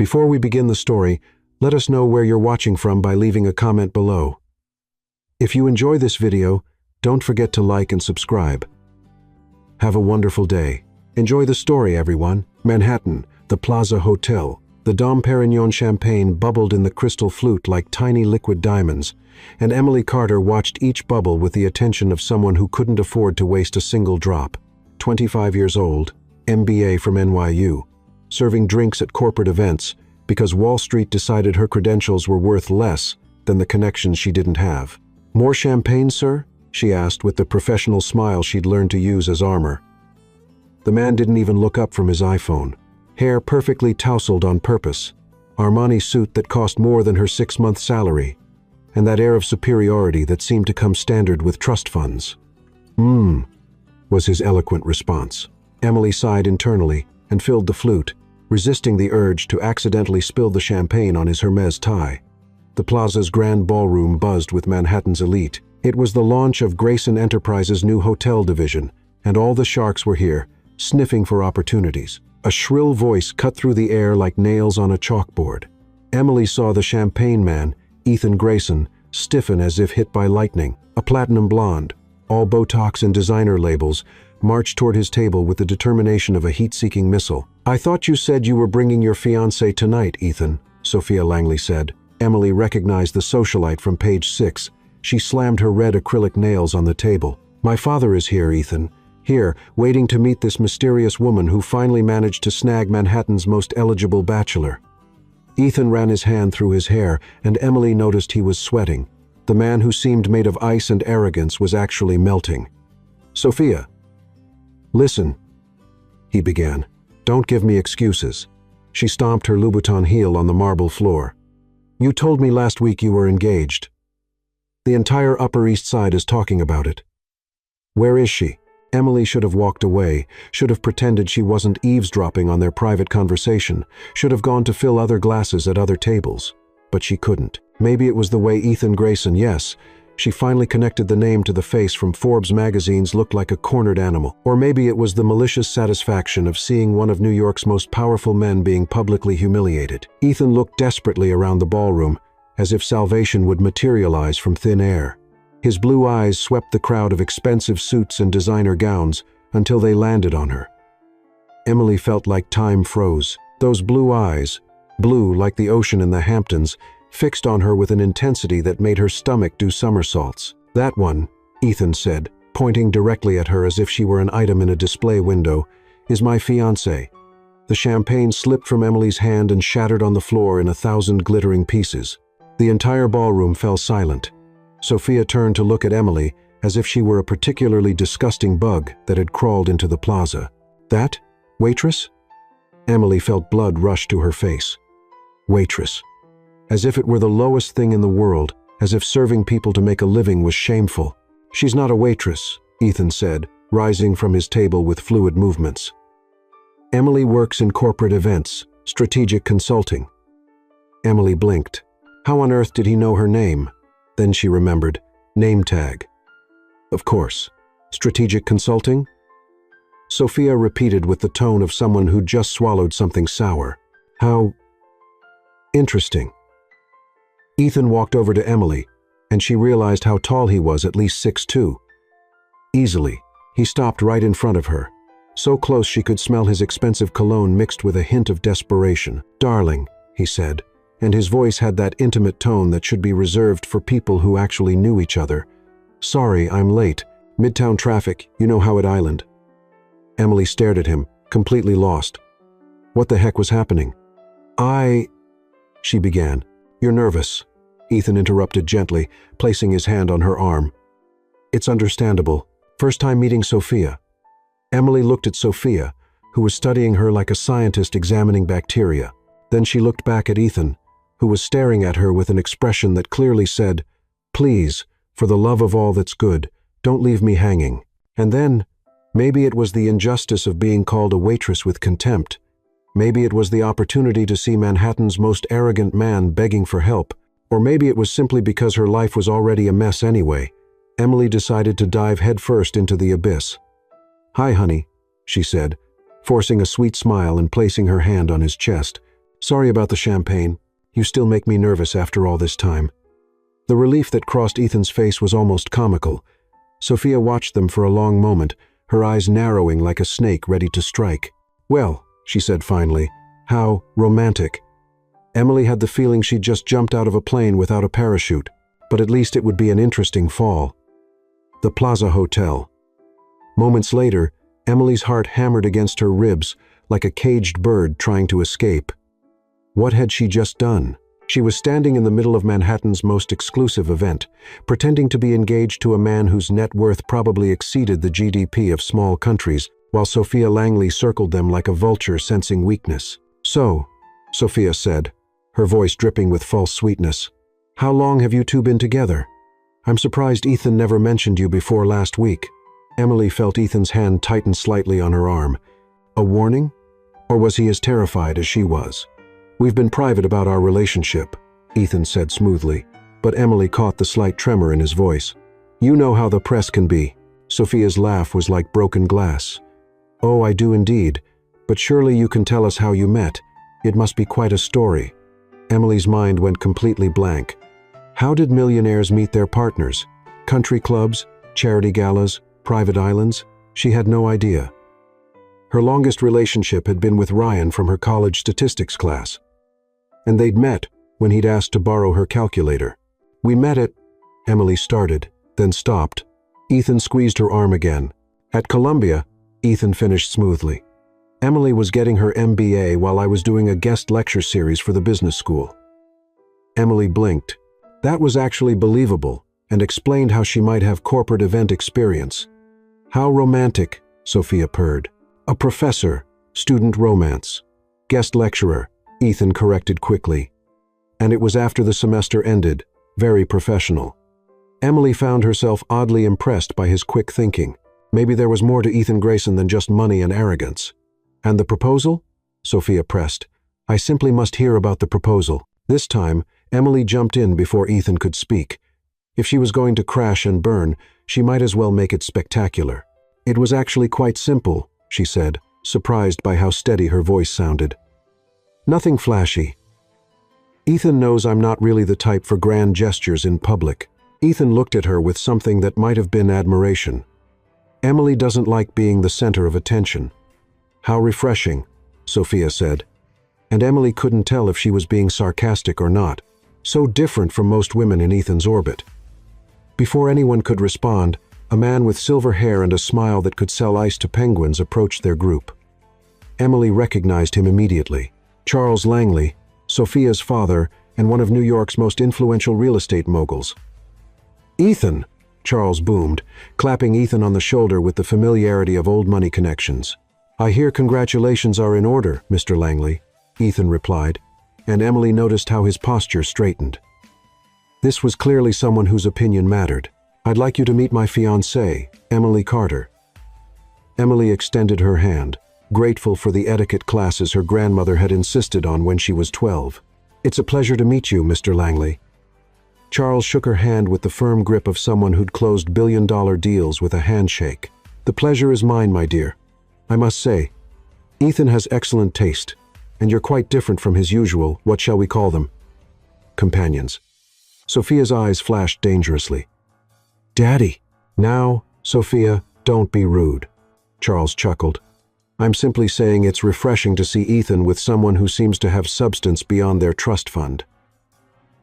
Before we begin the story, let us know where you're watching from by leaving a comment below. If you enjoy this video, don't forget to like and subscribe. Have a wonderful day. Enjoy the story, everyone. Manhattan, the Plaza Hotel. The Dom Perignon champagne bubbled in the crystal flute like tiny liquid diamonds, and Emily Carter watched each bubble with the attention of someone who couldn't afford to waste a single drop. 25 years old, MBA from NYU, serving drinks at corporate events because Wall Street decided her credentials were worth less than the connections she didn't have. "More champagne, sir?" she asked with the professional smile she'd learned to use as armor. The man didn't even look up from his iPhone. Hair perfectly tousled on purpose, Armani suit that cost more than her 6-month salary, and that air of superiority that seemed to come standard with trust funds. Was his eloquent response. Emily sighed internally and filled the flute, resisting the urge to accidentally spill the champagne on his Hermes tie. The Plaza's grand ballroom buzzed with Manhattan's elite. It was the launch of Grayson Enterprises' new hotel division, and all the sharks were here, sniffing for opportunities. A shrill voice cut through the air like nails on a chalkboard. Emily saw the champagne man, Ethan Grayson, stiffen as if hit by lightning. A platinum blonde, all Botox and designer labels, marched toward his table with the determination of a heat-seeking missile. "I thought you said you were bringing your fiancé tonight, Ethan," Sophia Langley said. Emily recognized the socialite from page 6. She slammed her red acrylic nails on the table. "My father is here, Ethan. Here, waiting to meet this mysterious woman who finally managed to snag Manhattan's most eligible bachelor." Ethan ran his hand through his hair, and Emily noticed he was sweating. The man who seemed made of ice and arrogance was actually melting. "Sophia." "Listen," he began. "Don't give me excuses." She stomped her Louboutin heel on the marble floor. "You told me last week you were engaged. The entire Upper East Side is talking about it. Where is she?" Emily should have walked away, should have pretended she wasn't eavesdropping on their private conversation, should have gone to fill other glasses at other tables. But she couldn't. Maybe it was the way Ethan Grayson, yes, she finally connected the name to the face from Forbes magazine's looked like a cornered animal. Or maybe it was the malicious satisfaction of seeing one of New York's most powerful men being publicly humiliated. Ethan looked desperately around the ballroom, as if salvation would materialize from thin air. His blue eyes swept the crowd of expensive suits and designer gowns until they landed on her. Emily felt like time froze. Those blue eyes, blue like the ocean in the Hamptons, fixed on her with an intensity that made her stomach do somersaults. "That one," Ethan said, pointing directly at her as if she were an item in a display window, "is my fiancé." The champagne slipped from Emily's hand and shattered on the floor in 1,000 glittering pieces. The entire ballroom fell silent. Sophia turned to look at Emily as if she were a particularly disgusting bug that had crawled into the plaza. "That? Waitress?" Emily felt blood rush to her face. Waitress. As if it were the lowest thing in the world, as if serving people to make a living was shameful. "She's not a waitress," Ethan said, rising from his table with fluid movements. "Emily works in corporate events, strategic consulting." Emily blinked. How on earth did he know her name? Then she remembered. Name tag. Of course. Strategic consulting? Sophia repeated with the tone of someone who'd just swallowed something sour. How interesting. Ethan walked over to Emily, and she realized how tall he was, at least 6'2". Easily, he stopped right in front of her, so close she could smell his expensive cologne mixed with a hint of desperation. "Darling," he said, and his voice had that intimate tone that should be reserved for people who actually knew each other. "Sorry, I'm late. Midtown traffic, you know how it island." Emily stared at him, completely lost. What the heck was happening? She began. "You're nervous," Ethan interrupted gently, placing his hand on her arm. "It's understandable. First time meeting Sophia." Emily looked at Sophia, who was studying her like a scientist examining bacteria. Then she looked back at Ethan, who was staring at her with an expression that clearly said, "Please, for the love of all that's good, don't leave me hanging." And then, maybe it was the injustice of being called a waitress with contempt. Maybe it was the opportunity to see Manhattan's most arrogant man begging for help. Or maybe it was simply because her life was already a mess anyway. Emily decided to dive headfirst into the abyss. "Hi, honey," she said, forcing a sweet smile and placing her hand on his chest. Sorry about the champagne. You still make me nervous after all this time." The relief that crossed Ethan's face was almost comical. Sophia watched them for a long moment, her eyes narrowing like a snake ready to strike. "Well," she said finally, "how romantic." Emily had the feeling she'd just jumped out of a plane without a parachute, but at least it would be an interesting fall. The Plaza Hotel. Moments later, Emily's heart hammered against her ribs like a caged bird trying to escape. What had she just done? She was standing in the middle of Manhattan's most exclusive event, pretending to be engaged to a man whose net worth probably exceeded the GDP of small countries, while Sophia Langley circled them like a vulture sensing weakness. "So," Sophia said, her voice dripping with false sweetness, "how long have you two been together? I'm surprised Ethan never mentioned you before last week." Emily felt Ethan's hand tighten slightly on her arm. A warning? Or was he as terrified as she was? "We've been private about our relationship," Ethan said smoothly, but Emily caught the slight tremor in his voice. "You know how the press can be." Sophia's laugh was like broken glass. "Oh, I do indeed, but surely you can tell us how you met. It must be quite a story." Emily's mind went completely blank. How did millionaires meet their partners? Country clubs, charity galas, private islands? She had no idea. Her longest relationship had been with Ryan from her college statistics class. And they'd met when he'd asked to borrow her calculator. "We met at—" Emily started, then stopped. Ethan squeezed her arm again. "At Columbia," Ethan finished smoothly. "Emily was getting her MBA while I was doing a guest lecture series for the business school." Emily blinked. That was actually believable, and explained how she might have corporate event experience. "How romantic," Sophia purred. "A professor, student romance. Guest lecturer," Ethan corrected quickly. "And it was after the semester ended, very professional." Emily found herself oddly impressed by his quick thinking. Maybe there was more to Ethan Grayson than just money and arrogance. "And the proposal?" Sophia pressed. "I simply must hear about the proposal." This time, Emily jumped in before Ethan could speak. If she was going to crash and burn, she might as well make it spectacular. "It was actually quite simple," she said, surprised by how steady her voice sounded. "Nothing flashy. Ethan knows I'm not really the type for grand gestures in public." Ethan looked at her with something that might have been admiration. "Emily doesn't like being the center of attention." "How refreshing," Sophia said. And Emily couldn't tell if she was being sarcastic or not. So different from most women in Ethan's orbit. Before anyone could respond, a man with silver hair and a smile that could sell ice to penguins approached their group. Emily recognized him immediately. Charles Langley, Sophia's father, and one of New York's most influential real estate moguls. "Ethan!" Charles boomed, clapping Ethan on the shoulder with the familiarity of old money connections. "I hear congratulations are in order, Mr. Langley," Ethan replied, and Emily noticed how his posture straightened. This was clearly someone whose opinion mattered. "I'd like you to meet my fiancée, Emily Carter." Emily extended her hand, grateful for the etiquette classes her grandmother had insisted on when she was 12. "It's a pleasure to meet you, Mr. Langley." Charles shook her hand with the firm grip of someone who'd closed billion-dollar deals with a handshake. "The pleasure is mine, my dear. I must say, Ethan has excellent taste, and you're quite different from his usual, what shall we call them, companions." Sophia's eyes flashed dangerously. "Daddy!" "Now, Sophia, don't be rude," Charles chuckled. "I'm simply saying it's refreshing to see Ethan with someone who seems to have substance beyond their trust fund."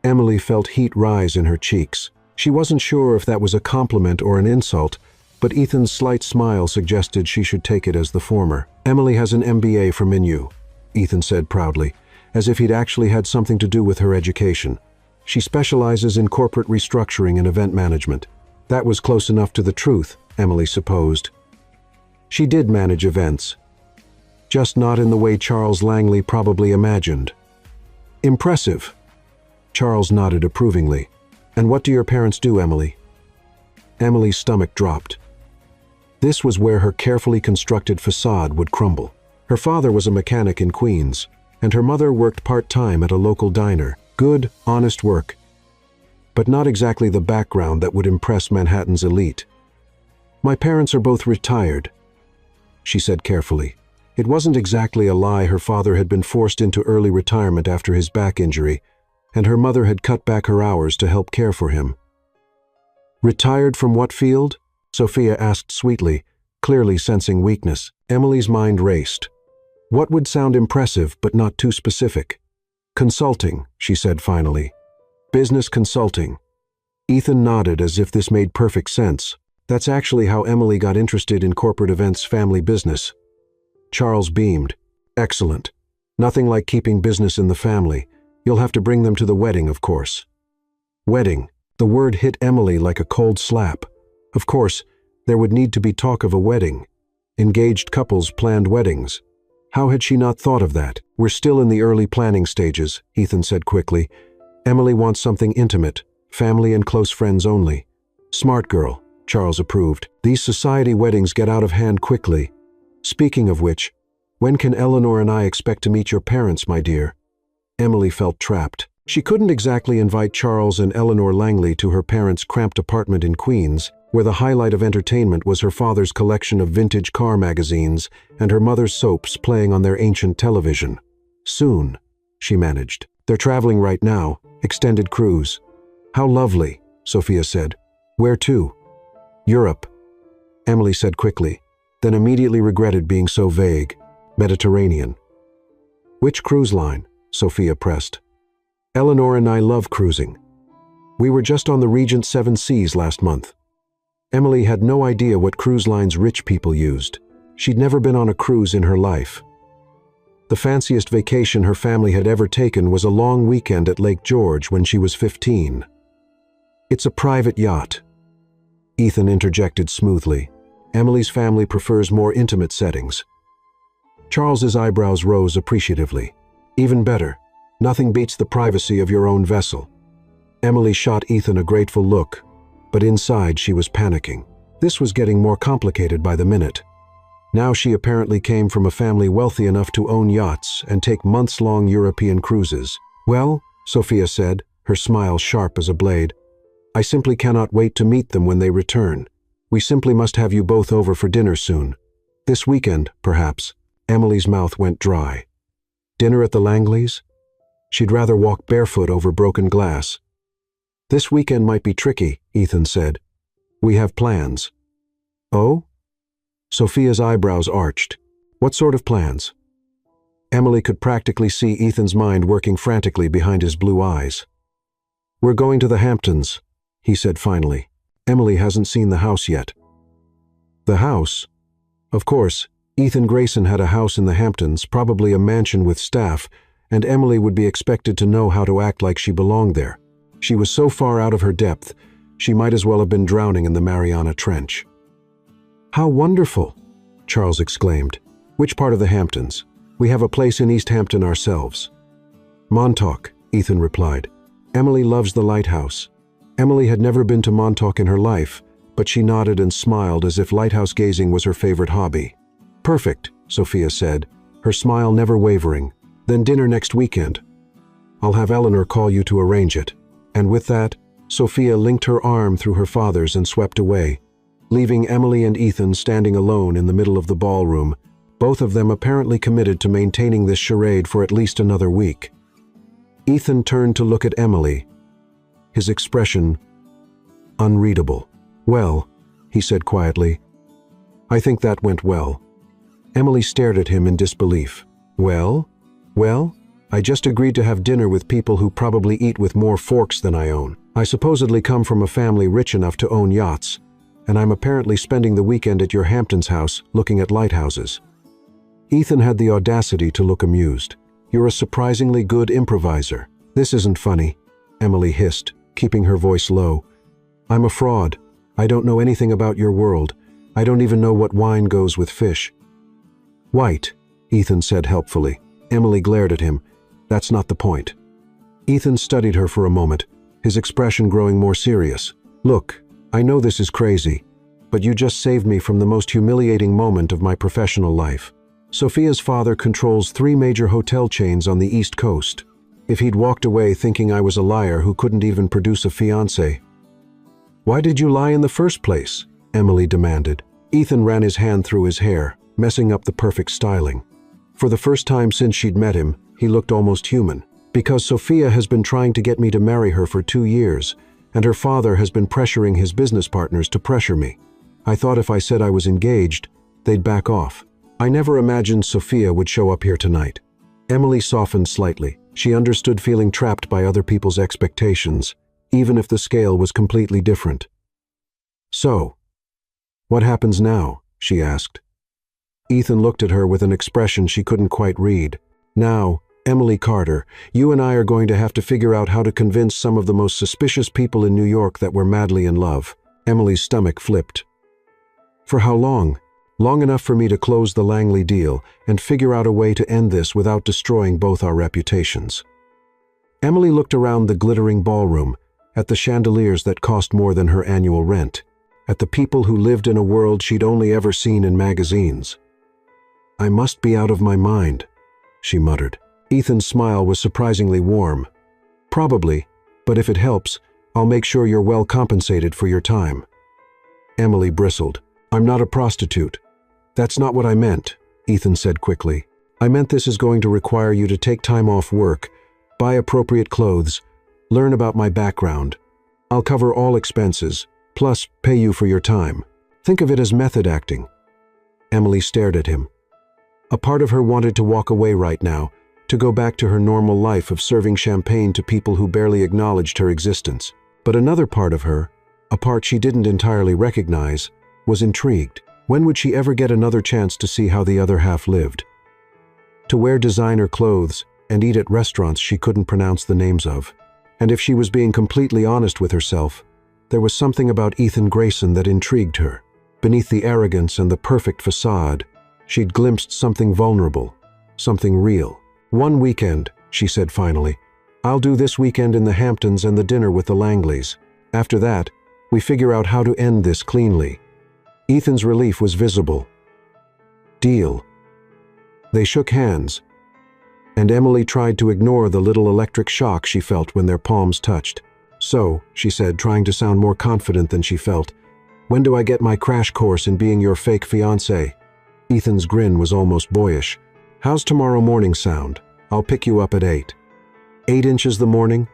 Emily felt heat rise in her cheeks. She wasn't sure if that was a compliment or an insult, but Ethan's slight smile suggested she should take it as the former. "Emily has an MBA from Inu," Ethan said proudly, as if he'd actually had something to do with her education. "She specializes in corporate restructuring and event management." That was close enough to the truth, Emily supposed. She did manage events, just not in the way Charles Langley probably imagined. "Impressive." Charles nodded approvingly. "And what do your parents do, Emily?" Emily's stomach dropped. This was where her carefully constructed facade would crumble. Her father was a mechanic in Queens, and her mother worked part-time at a local diner. Good, honest work, but not exactly the background that would impress Manhattan's elite. "My parents are both retired," she said carefully. It wasn't exactly a lie. Her father had been forced into early retirement after his back injury, and her mother had cut back her hours to help care for him. "Retired from what field?" Sophia asked sweetly, clearly sensing weakness. Emily's mind raced. What would sound impressive but not too specific? "Consulting," she said finally. "Business consulting." Ethan nodded as if this made perfect sense. That's actually how Emily got interested in corporate events family business. Charles beamed. "Excellent. Nothing like keeping business in the family. You'll have to bring them to the wedding, of course." Wedding. The word hit Emily like a cold slap. Of course, there would need to be talk of a wedding. Engaged couples planned weddings. How had she not thought of that? "We're still in the early planning stages," Ethan said quickly. "Emily wants something intimate, family and close friends only." "Smart girl," Charles approved. "These society weddings get out of hand quickly. Speaking of which, when can Eleanor and I expect to meet your parents, my dear?" Emily felt trapped. She couldn't exactly invite Charles and Eleanor Langley to her parents' cramped apartment in Queens, where the highlight of entertainment was her father's collection of vintage car magazines and her mother's soaps playing on their ancient television. "Soon," she managed. "They're traveling right now, extended cruise." "How lovely," Sophia said. "Where to?" "Europe," Emily said quickly, then immediately regretted being so vague. "Mediterranean." "Which cruise line?" Sophia pressed. "Eleanor and I love cruising. We were just on the Regent Seven Seas last month." Emily had no idea what cruise lines rich people used. She'd never been on a cruise in her life. The fanciest vacation her family had ever taken was a long weekend at Lake George when she was 15. "It's a private yacht," Ethan interjected smoothly. "Emily's family prefers more intimate settings." Charles's eyebrows rose appreciatively. "Even better. Nothing beats the privacy of your own vessel." Emily shot Ethan a grateful look, but inside she was panicking. This was getting more complicated by the minute. Now she apparently came from a family wealthy enough to own yachts and take months-long European cruises. "Well," Sophia said, her smile sharp as a blade, "I simply cannot wait to meet them when they return. We simply must have you both over for dinner soon. This weekend, perhaps." Emily's mouth went dry. "Dinner at the Langleys?" She'd rather walk barefoot over broken glass. "This weekend might be tricky," Ethan said. "We have plans." "Oh?" Sophia's eyebrows arched. "What sort of plans?" Emily could practically see Ethan's mind working frantically behind his blue eyes. "We're going to the Hamptons," he said finally. "Emily hasn't seen the house yet." "The house?" Of course, Ethan Grayson had a house in the Hamptons, probably a mansion with staff, and Emily would be expected to know how to act like she belonged there. She was so far out of her depth, she might as well have been drowning in the Mariana Trench. "How wonderful!" Charles exclaimed. "Which part of the Hamptons?" "We have a place in East Hampton ourselves." "Montauk," Ethan replied. "Emily loves the lighthouse." Emily had never been to Montauk in her life, but she nodded and smiled as if lighthouse gazing was her favorite hobby. "Perfect," Sophia said, her smile never wavering. "Then dinner next weekend. I'll have Eleanor call you to arrange it." And with that, Sophia linked her arm through her father's and swept away, leaving Emily and Ethan standing alone in the middle of the ballroom, both of them apparently committed to maintaining this charade for at least another week. Ethan turned to look at Emily, his expression unreadable. "Well," he said quietly, "I think that went well." Emily stared at him in disbelief. "Well? Well? I just agreed to have dinner with people who probably eat with more forks than I own. I supposedly come from a family rich enough to own yachts, and I'm apparently spending the weekend at your Hamptons house looking at lighthouses." Ethan had the audacity to look amused. "You're a surprisingly good improviser." "This isn't funny," Emily hissed, keeping her voice low. "I'm a fraud. I don't know anything about your world. I don't even know what wine goes with fish." "White," Ethan said helpfully. Emily glared at him. "That's not the point." Ethan studied her for a moment, his expression growing more serious. "Look, I know this is crazy, but you just saved me from the most humiliating moment of my professional life. Sophia's father controls 3 major hotel chains on the East Coast. If he'd walked away thinking I was a liar who couldn't even produce a fiancé." "Why did you lie in the first place?" Emily demanded. Ethan ran his hand through his hair, messing up the perfect styling. For the first time since she'd met him, he looked almost human. Because Sophia has been trying to get me to marry her for 2 years, and her father has been pressuring his business partners to pressure me. I thought if I said I was engaged, they'd back off. I never imagined Sophia would show up here tonight. Emily softened slightly. She understood feeling trapped by other people's expectations, even if the scale was completely different. So, what happens now? She asked. Ethan looked at her with an expression she couldn't quite read. Now, Emily Carter, you and I are going to have to figure out how to convince some of the most suspicious people in New York that we're madly in love. Emily's stomach flipped. For how long? Long enough for me to close the Langley deal and figure out a way to end this without destroying both our reputations. Emily looked around the glittering ballroom, at the chandeliers that cost more than her annual rent, at the people who lived in a world she'd only ever seen in magazines. I must be out of my mind, she muttered. Ethan's smile was surprisingly warm. Probably, but if it helps, I'll make sure you're well compensated for your time. Emily bristled. I'm not a prostitute. That's not what I meant, Ethan said quickly. I meant this is going to require you to take time off work, buy appropriate clothes, learn about my background. I'll cover all expenses, plus pay you for your time. Think of it as method acting. Emily stared at him. A part of her wanted to walk away right now, to go back to her normal life of serving champagne to people who barely acknowledged her existence. But another part of her, a part she didn't entirely recognize, was intrigued. When would she ever get another chance to see how the other half lived? To wear designer clothes and eat at restaurants she couldn't pronounce the names of. And if she was being completely honest with herself, there was something about Ethan Grayson that intrigued her. Beneath the arrogance and the perfect facade, she'd glimpsed something vulnerable, something real. One weekend, she said finally. I'll do this weekend in the Hamptons and the dinner with the Langleys. After that, we figure out how to end this cleanly. Ethan's relief was visible. Deal. They shook hands, and Emily tried to ignore the little electric shock she felt when their palms touched. So, she said, trying to sound more confident than she felt, when do I get my crash course in being your fake fiancé? Ethan's grin was almost boyish. How's tomorrow morning sound? I'll pick you up at 8. 8 inches the morning?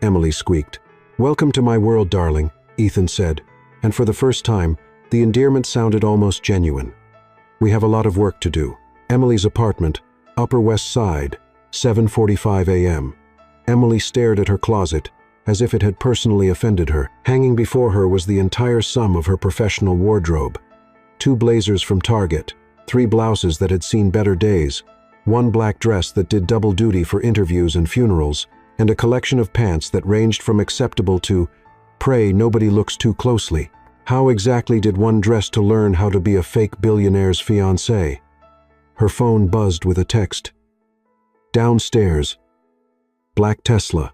Emily squeaked. Welcome to my world, darling, Ethan said, and for the first time, the endearment sounded almost genuine. We have a lot of work to do. Emily's apartment, Upper West Side, 7:45 a.m. Emily stared at her closet, as if it had personally offended her. Hanging before her was the entire sum of her professional wardrobe. 2 blazers from Target, 3 blouses that had seen better days, 1 black dress that did double duty for interviews and funerals, and a collection of pants that ranged from acceptable to, pray nobody looks too closely. How exactly did one dress to learn how to be a fake billionaire's fiancé? Her phone buzzed with a text. Downstairs. Black Tesla.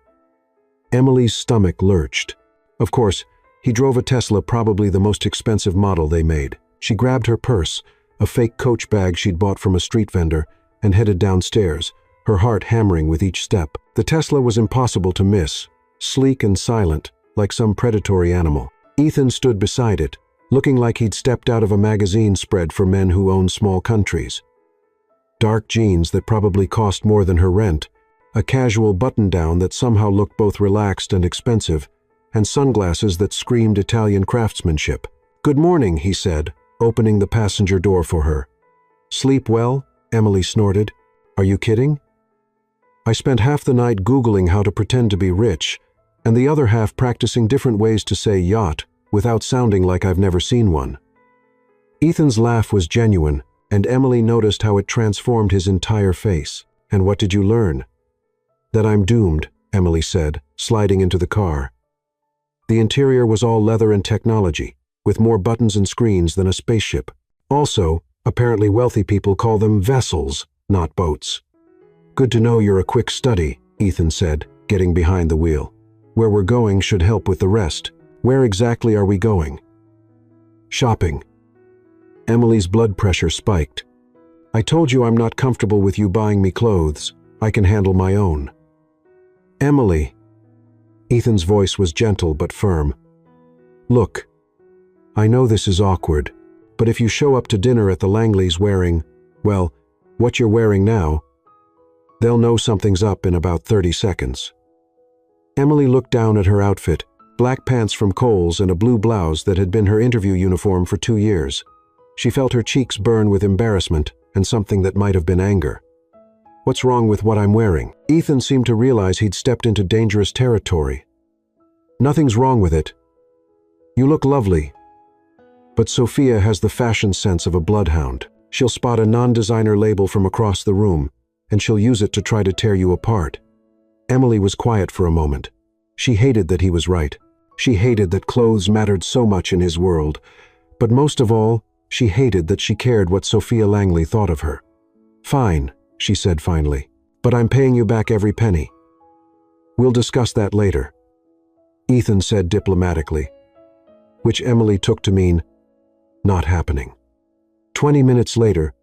Emily's stomach lurched. Of course, he drove a Tesla, probably the most expensive model they made. She grabbed her purse, a fake Coach bag she'd bought from a street vendor, and headed downstairs, her heart hammering with each step. The Tesla was impossible to miss, sleek and silent, like some predatory animal. Ethan stood beside it, looking like he'd stepped out of a magazine spread for men who own small countries. Dark jeans that probably cost more than her rent, a casual button-down that somehow looked both relaxed and expensive, and sunglasses that screamed Italian craftsmanship. Good morning, he said, opening the passenger door for her. Sleep well? Emily snorted. Are you kidding? I spent half the night Googling how to pretend to be rich, and the other half practicing different ways to say yacht without sounding like I've never seen one. Ethan's laugh was genuine, and Emily noticed how it transformed his entire face. And what did you learn? That I'm doomed, Emily said, sliding into the car. The interior was all leather and technology, with more buttons and screens than a spaceship. Also, apparently wealthy people call them vessels, not boats. Good to know you're a quick study, Ethan said, getting behind the wheel. Where we're going should help with the rest. Where exactly are we going? Shopping. Emily's blood pressure spiked. I told you I'm not comfortable with you buying me clothes. I can handle my own. Emily. Ethan's voice was gentle but firm. Look, I know this is awkward, but if you show up to dinner at the Langleys wearing, well, What you're wearing now, they'll know something's up in about 30 seconds. Emily looked down at her outfit, black pants from Kohl's and a blue blouse that had been her interview uniform for 2 years. She felt her cheeks burn with embarrassment and something that might have been anger. What's wrong with what I'm wearing? Ethan seemed to realize he'd stepped into dangerous territory. Nothing's wrong with it. You look lovely. But Sophia has the fashion sense of a bloodhound. She'll spot a non-designer label from across the room, and she'll use it to try to tear you apart. Emily was quiet for a moment. She hated that he was right. She hated that clothes mattered so much in his world. But most of all, she hated that she cared what Sophia Langley thought of her. Fine, she said finally, but I'm paying you back every penny. We'll discuss that later, Ethan said diplomatically, which Emily took to mean not happening. 20 minutes later,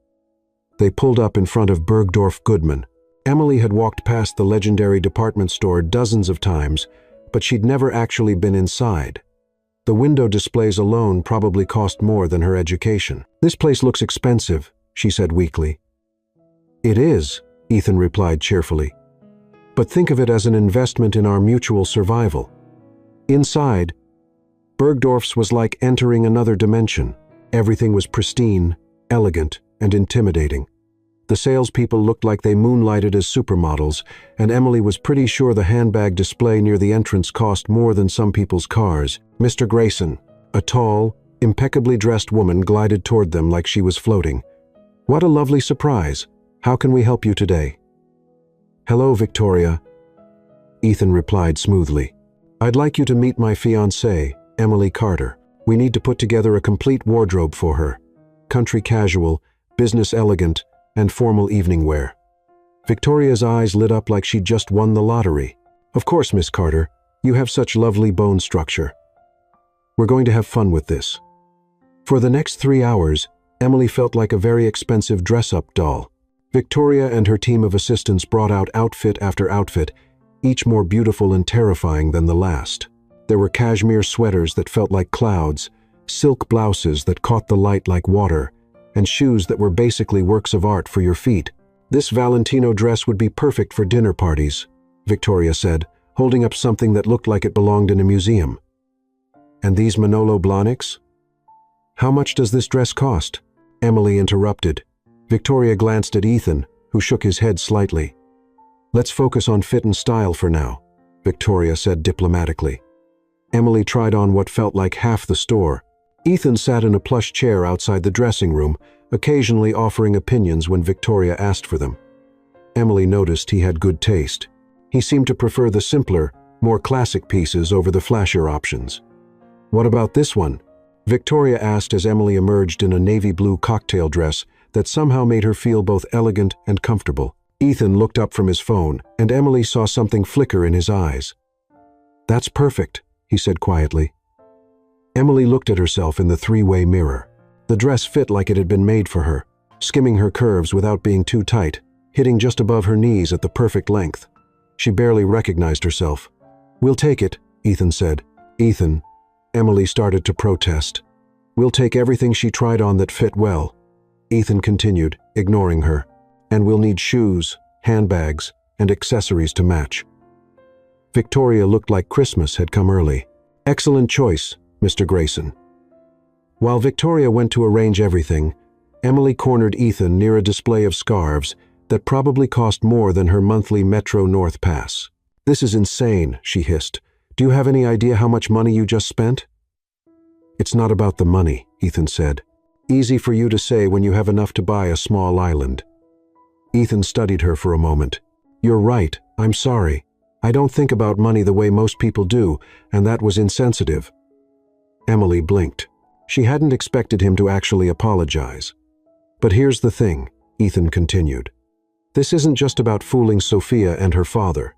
they pulled up in front of Bergdorf Goodman. Emily had walked past the legendary department store dozens of times, but she'd never actually been inside. The window displays alone probably cost more than her education. This place looks expensive, she said weakly. It is, Ethan replied cheerfully. But think of it as an investment in our mutual survival. Inside, Bergdorf's was like entering another dimension. Everything was pristine, elegant, and intimidating. The salespeople looked like they moonlighted as supermodels, and Emily was pretty sure the handbag display near the entrance cost more than some people's cars. Mr. Grayson, a tall, impeccably dressed woman, glided toward them like she was floating. What a lovely surprise. How can we help you today? Hello, Victoria, Ethan replied smoothly. I'd like you to meet my fiancée, Emily Carter. We need to put together a complete wardrobe for her. Country casual, business elegant, and formal evening wear. Victoria's eyes lit up like she'd just won the lottery. Of course, Miss Carter, you have such lovely bone structure. We're going to have fun with this. For the next 3 hours, Emily felt like a very expensive dress-up doll. Victoria and her team of assistants brought out outfit after outfit, each more beautiful and terrifying than the last. There were cashmere sweaters that felt like clouds, silk blouses that caught the light like water, and shoes that were basically works of art for your feet. This Valentino dress would be perfect for dinner parties, Victoria said, holding up something that looked like it belonged in a museum. And these Manolo Blahniks? How much does this dress cost? Emily interrupted. Victoria glanced at Ethan, who shook his head slightly. Let's focus on fit and style for now, Victoria said diplomatically. Emily tried on what felt like half the store. Ethan sat in a plush chair outside the dressing room, occasionally offering opinions when Victoria asked for them. Emily noticed he had good taste. He seemed to prefer the simpler, more classic pieces over the flashier options. What about this one? Victoria asked as Emily emerged in a navy blue cocktail dress that somehow made her feel both elegant and comfortable. Ethan looked up from his phone, and Emily saw something flicker in his eyes. That's perfect, he said quietly. Emily looked at herself in the three-way mirror. The dress fit like it had been made for her, skimming her curves without being too tight, hitting just above her knees at the perfect length. She barely recognized herself. We'll take it, Ethan said. Ethan, Emily started to protest. We'll take everything she tried on that fit well, Ethan continued, ignoring her. And we'll need shoes, handbags, and accessories to match. Victoria looked like Christmas had come early. Excellent choice, Mr. Grayson. While Victoria went to arrange everything, Emily cornered Ethan near a display of scarves that probably cost more than her monthly Metro North pass. This is insane, she hissed. Do you have any idea how much money you just spent? It's not about the money, Ethan said. Easy for you to say when you have enough to buy a small island. Ethan studied her for a moment. You're right, I'm sorry. I don't think about money the way most people do, and that was insensitive. Emily blinked. She hadn't expected him to actually apologize. But here's the thing, Ethan continued. This isn't just about fooling Sophia and her father.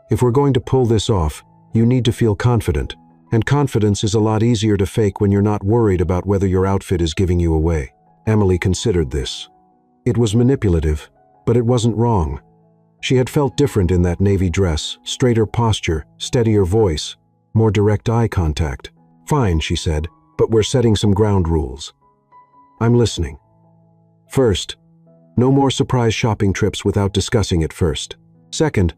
If we're going to pull this off, you need to feel confident, and confidence is a lot easier to fake when you're not worried about whether your outfit is giving you away. Emily considered this. It was manipulative, but it wasn't wrong. She had felt different in that navy dress, straighter posture, steadier voice, more direct eye contact. Fine, she said, but we're setting some ground rules. I'm listening. First, No more surprise shopping trips without discussing it first. Second,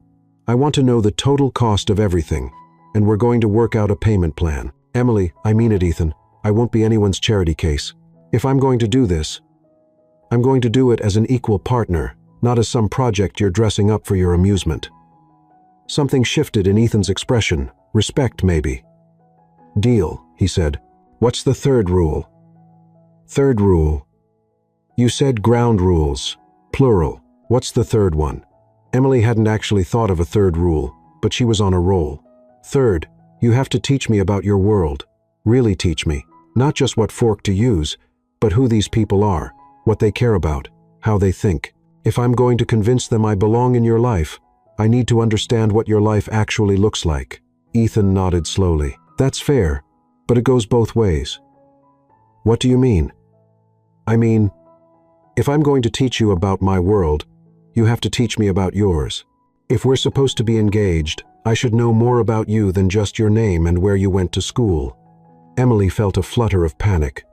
I want to know the total cost of everything, and we're going to work out a payment plan. Emily, I mean it, Ethan. I won't be anyone's charity case. If I'm going to do this, I'm going to do it as an equal partner, not as some project you're dressing up for your amusement. Something shifted in Ethan's expression. Respect, maybe. Deal, he said. What's the third rule? Third rule. You said ground rules, plural. What's the third one? Emily hadn't actually thought of a third rule, but she was on a roll. Third, you have to teach me about your world. Really teach me. Not just what fork to use, but who these people are, what they care about, how they think. If I'm going to convince them I belong in your life, I need to understand what your life actually looks like. Ethan nodded slowly. That's fair, but it goes both ways. What do you mean? I mean, if I'm going to teach you about my world, you have to teach me about yours. If we're supposed to be engaged, I should know more about you than just your name and where you went to school. Emily felt a flutter of panic.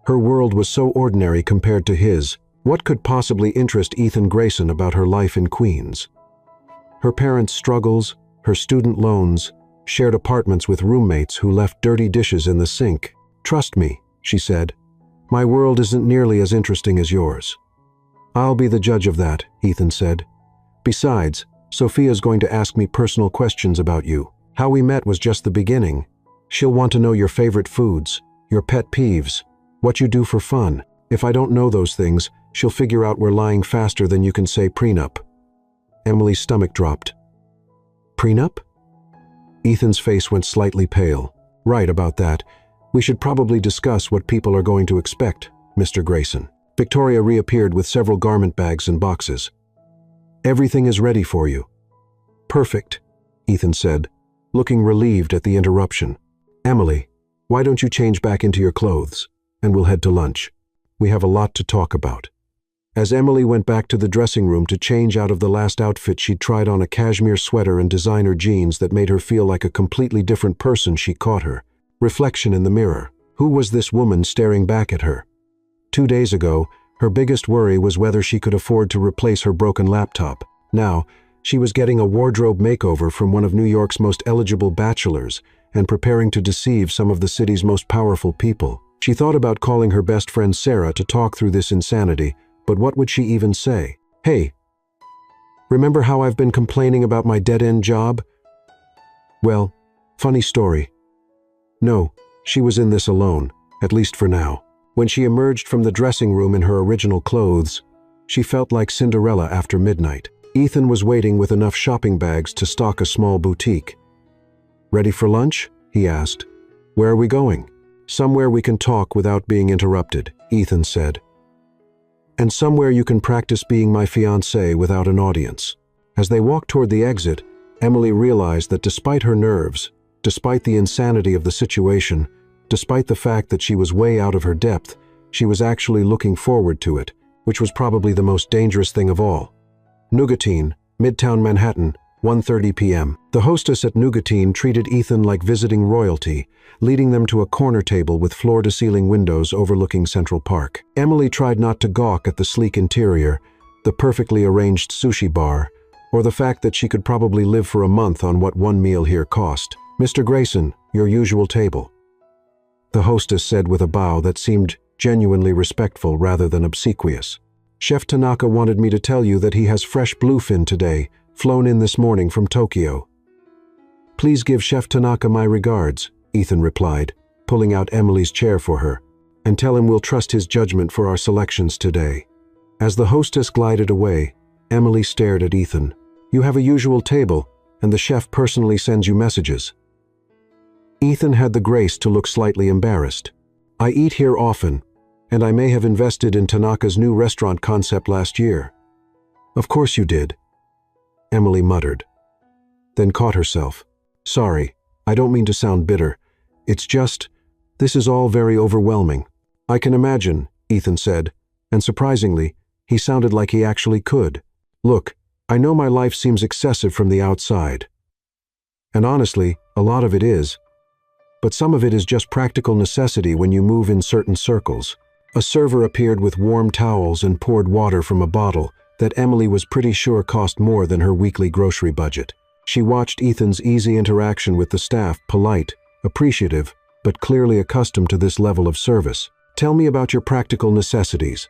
Her world was so ordinary compared to his. What could possibly interest Ethan Grayson about her life in Queens? Her parents' struggles, her student loans, shared apartments with roommates who left dirty dishes in the sink. Trust me, she said. My world isn't nearly as interesting as yours. I'll be the judge of that, Ethan said. Besides, Sophia's going to ask me personal questions about you. How we met was just the beginning. She'll want to know your favorite foods, your pet peeves, what you do for fun. If I don't know those things, she'll figure out we're lying faster than you can say prenup. Emily's stomach dropped. Prenup? Ethan's face went slightly pale. Right about that. We should probably discuss what people are going to expect, Mr. Grayson. Victoria reappeared with several garment bags and boxes. Everything is ready for you. Perfect, Ethan said, looking relieved at the interruption. Emily, why don't you change back into your clothes, and we'll head to lunch. We have a lot to talk about. As Emily went back to the dressing room to change out of the last outfit she'd tried on, a cashmere sweater and designer jeans that made her feel like a completely different person, she caught her reflection in the mirror. Who was this woman staring back at her? 2 days ago, her biggest worry was whether she could afford to replace her broken laptop. Now, she was getting a wardrobe makeover from one of New York's most eligible bachelors and preparing to deceive some of the city's most powerful people. She thought about calling her best friend Sarah to talk through this insanity, but what would she even say? Hey, remember how I've been complaining about my dead-end job? Well, funny story. No, she was in this alone, at least for now. When she emerged from the dressing room in her original clothes, she felt like Cinderella after midnight. Ethan was waiting with enough shopping bags to stock a small boutique. Ready for lunch? He asked. Where are we going? Somewhere we can talk without being interrupted, Ethan said. And somewhere you can practice being my fiancé without an audience. As they walked toward the exit, Emily realized that despite her nerves, despite the insanity of the situation, despite the fact that she was way out of her depth, she was actually looking forward to it, which was probably the most dangerous thing of all. Nougatine, Midtown Manhattan, 1:30 p.m. The hostess at Nougatine treated Ethan like visiting royalty, leading them to a corner table with floor-to-ceiling windows overlooking Central Park. Emily tried not to gawk at the sleek interior, the perfectly arranged sushi bar, or the fact that she could probably live for a month on what one meal here cost. Mr. Grayson, your usual table, the hostess said with a bow that seemed genuinely respectful rather than obsequious. Chef Tanaka wanted me to tell you that he has fresh bluefin today, flown in this morning from Tokyo. Please give Chef Tanaka my regards, Ethan replied, pulling out Emily's chair for her, and tell him we'll trust his judgment for our selections today. As the hostess glided away, Emily stared at Ethan. You have a usual table, and the chef personally sends you messages. Ethan had the grace to look slightly embarrassed. I eat here often, and I may have invested in Tanaka's new restaurant concept last year. Of course you did, Emily muttered, then caught herself. Sorry, I don't mean to sound bitter. It's just, this is all very overwhelming. I can imagine, Ethan said, and surprisingly, he sounded like he actually could. Look, I know my life seems excessive from the outside. And honestly, a lot of it is. But some of it is just practical necessity when you move in certain circles. A server appeared with warm towels and poured water from a bottle that Emily was pretty sure cost more than her weekly grocery budget. She watched Ethan's easy interaction with the staff, polite, appreciative, but clearly accustomed to this level of service. "Tell me about your practical necessities,"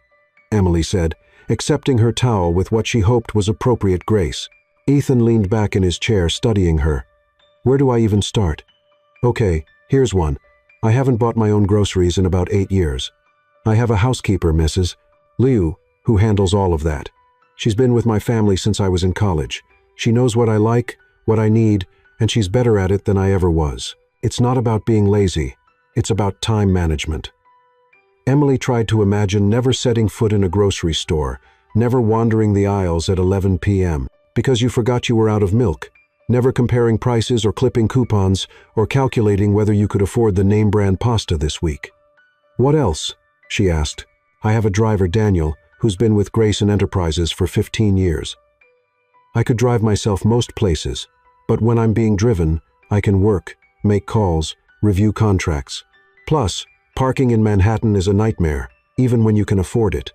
Emily said, accepting her towel with what she hoped was appropriate grace. Ethan leaned back in his chair, studying her. "Where do I even start?" "Okay, here's one. I haven't bought my own groceries in about 8 years. I have a housekeeper, Mrs. Liu, who handles all of that. She's been with my family since I was in college. She knows what I like, what I need, and she's better at it than I ever was. It's not about being lazy. It's about time management." Emily tried to imagine never setting foot in a grocery store, never wandering the aisles at 11 p.m. because you forgot you were out of milk, never comparing prices or clipping coupons or calculating whether you could afford the name-brand pasta this week. "What else?" she asked. "I have a driver, Daniel, who's been with Grayson Enterprises for 15 years. I could drive myself most places, but when I'm being driven, I can work, make calls, review contracts. Plus, parking in Manhattan is a nightmare, even when you can afford it."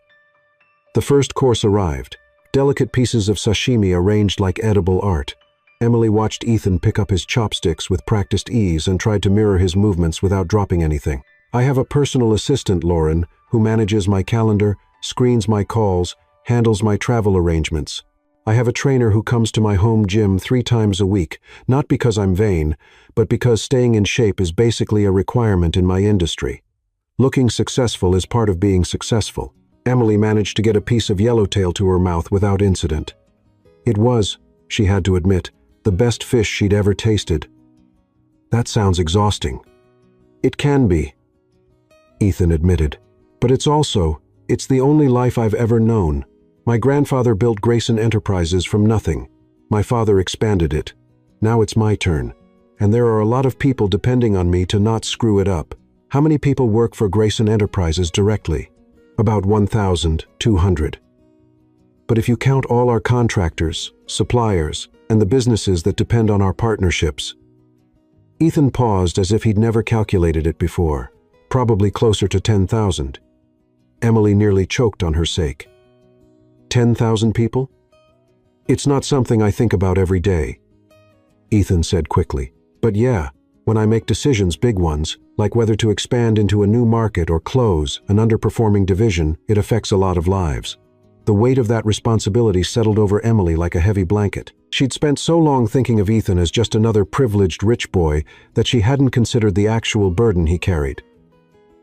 The first course arrived, delicate pieces of sashimi arranged like edible art. Emily watched Ethan pick up his chopsticks with practiced ease and tried to mirror his movements without dropping anything. "I have a personal assistant, Lauren, who manages my calendar, screens my calls, handles my travel arrangements. I have a trainer who comes to my home gym 3 times a week, not because I'm vain, but because staying in shape is basically a requirement in my industry. Looking successful is part of being successful." Emily managed to get a piece of yellowtail to her mouth without incident. It was, she had to admit, the best fish she'd ever tasted. "That sounds exhausting." "It can be," Ethan admitted. "But it's the only life I've ever known. My grandfather built Grayson Enterprises from nothing. My father expanded it. Now it's my turn. And there are a lot of people depending on me to not screw it up." "How many people work for Grayson Enterprises directly?" "About 1,200. But if you count all our contractors, suppliers, and the businesses that depend on our partnerships." Ethan paused as if he'd never calculated it before. Probably closer to 10,000. Emily nearly choked on her sake. 10,000 people? "It's not something I think about every day," Ethan said quickly. "But yeah, when I make decisions, big ones, like whether to expand into a new market or close an underperforming division, it affects a lot of lives." The weight of that responsibility settled over Emily like a heavy blanket. She'd spent so long thinking of Ethan as just another privileged rich boy that she hadn't considered the actual burden he carried.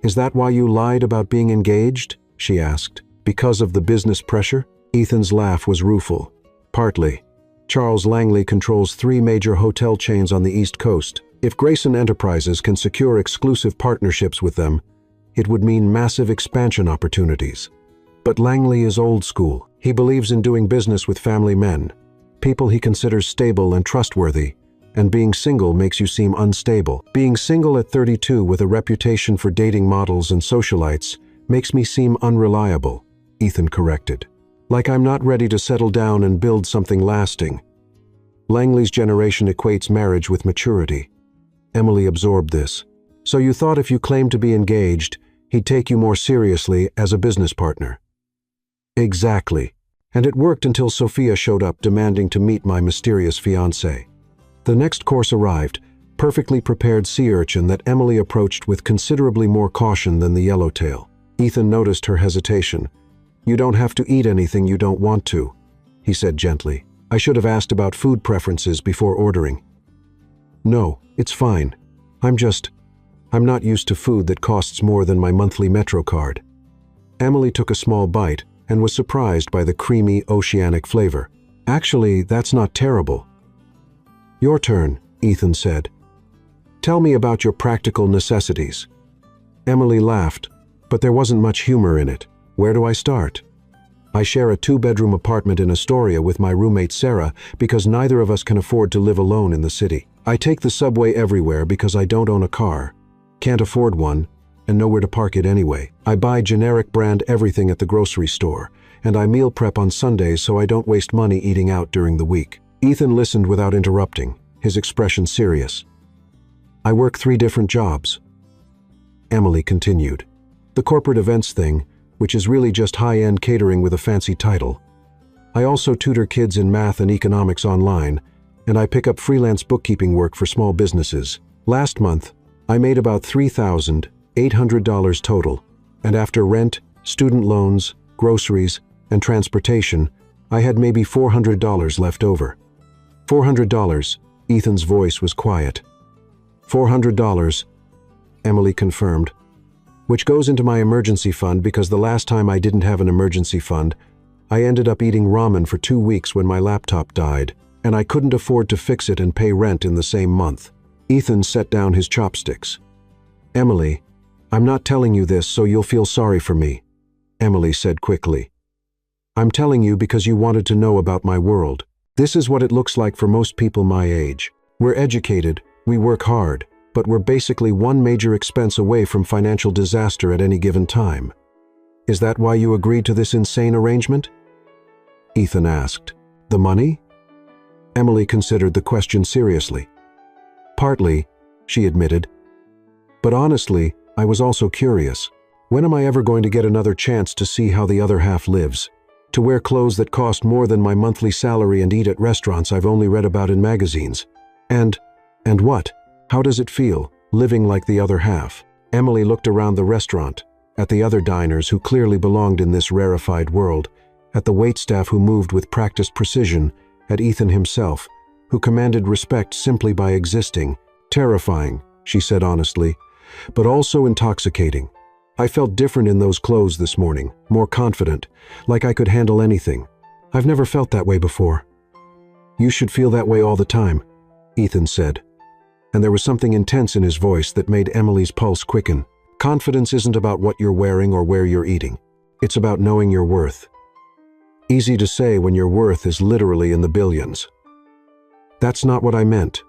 "Is that why you lied about being engaged?" she asked. "Because of the business pressure?" Ethan's laugh was rueful. "Partly. Charles Langley controls 3 major hotel chains on the East Coast. If Grayson Enterprises can secure exclusive partnerships with them, it would mean massive expansion opportunities. But Langley is old school. He believes in doing business with family men, people he considers stable and trustworthy, and being single makes you seem unstable. Being single at 32 with a reputation for dating models and socialites makes me seem unreliable," Ethan corrected. "Like I'm not ready to settle down and build something lasting. Langley's generation equates marriage with maturity." Emily absorbed this. "So you thought if you claimed to be engaged, he'd take you more seriously as a business partner?" "Exactly. And it worked until Sophia showed up demanding to meet my mysterious fiancé." The next course arrived, perfectly prepared sea urchin that Emily approached with considerably more caution than the yellowtail. Ethan noticed her hesitation. "You don't have to eat anything you don't want to," he said gently. "I should have asked about food preferences before ordering." "No, it's fine. I'm not used to food that costs more than my monthly Metro card." Emily took a small bite and was surprised by the creamy, oceanic flavor. "Actually, that's not terrible." "Your turn," Ethan said. "Tell me about your practical necessities." Emily laughed, but there wasn't much humor in it. "Where do I start? I share a 2-bedroom apartment in Astoria with my roommate Sarah because neither of us can afford to live alone in the city. I take the subway everywhere because I don't own a car, can't afford one, and know where to park it anyway. I buy generic brand everything at the grocery store, and I meal prep on Sundays so I don't waste money eating out during the week." Ethan listened without interrupting, his expression serious. "I work 3 different jobs," Emily continued. The corporate events thing, which is really just high-end catering with a fancy title. I also tutor kids in math and economics online, and I pick up freelance bookkeeping work for small businesses. Last month, I made about $3,800 total, and after rent, student loans, groceries, and transportation, I had maybe $400 left over. $400, Ethan's voice was quiet. $400, Emily confirmed, which goes into my emergency fund because the last time I didn't have an emergency fund, I ended up eating ramen for 2 weeks when my laptop died, and I couldn't afford to fix it and pay rent in the same month. Ethan set down his chopsticks. Emily, I'm not telling you this so you'll feel sorry for me, Emily said quickly. I'm telling you because you wanted to know about my world. This is what it looks like for most people my age. We're educated, we work hard, but we're basically one major expense away from financial disaster at any given time. Is that why you agreed to this insane arrangement? Ethan asked. The money? Emily considered the question seriously. Partly, she admitted. But honestly, I was also curious. When am I ever going to get another chance to see how the other half lives? To wear clothes that cost more than my monthly salary and eat at restaurants I've only read about in magazines? And what? How does it feel, living like the other half? Emily looked around the restaurant, at the other diners who clearly belonged in this rarefied world, at the waitstaff who moved with practiced precision, at Ethan himself, who commanded respect simply by existing. Terrifying, she said honestly, but also intoxicating. I felt different in those clothes this morning, more confident, like I could handle anything. I've never felt that way before. You should feel that way all the time, Ethan said. And there was something intense in his voice that made Emily's pulse quicken. Confidence isn't about what you're wearing or where you're eating. It's about knowing your worth. Easy to say when your worth is literally in the billions. That's not what I meant.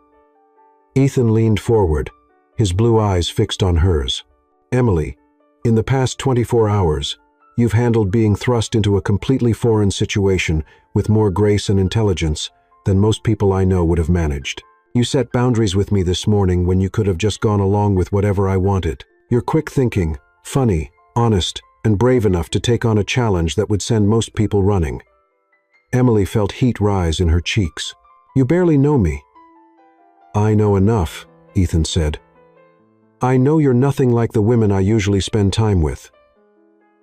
Ethan leaned forward, his blue eyes fixed on hers. Emily, in the past 24 hours, you've handled being thrust into a completely foreign situation with more grace and intelligence than most people I know would have managed. You set boundaries with me this morning when you could have just gone along with whatever I wanted. You're quick thinking, funny, honest, and brave enough to take on a challenge that would send most people running. Emily felt heat rise in her cheeks. You barely know me. I know enough, Ethan said. I know you're nothing like the women I usually spend time with.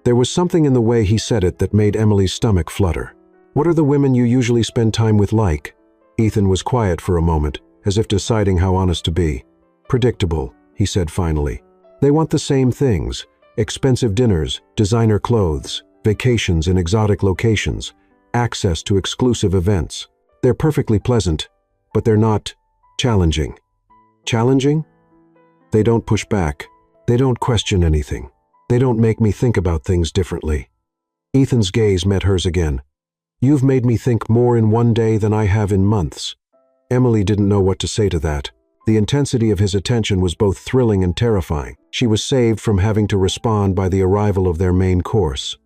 There was something in the way he said it that made Emily's stomach flutter. What are the women you usually spend time with like? Ethan was quiet for a moment, as if deciding how honest to be. Predictable, he said finally. They want the same things: expensive dinners, designer clothes, vacations in exotic locations, access to exclusive events. They're perfectly pleasant, but they're not challenging. Challenging? They don't push back. They don't question anything. They don't make me think about things differently. Ethan's gaze met hers again. You've made me think more in one day than I have in months. Emily didn't know what to say to that. The intensity of his attention was both thrilling and terrifying. She was saved from having to respond by the arrival of their main course.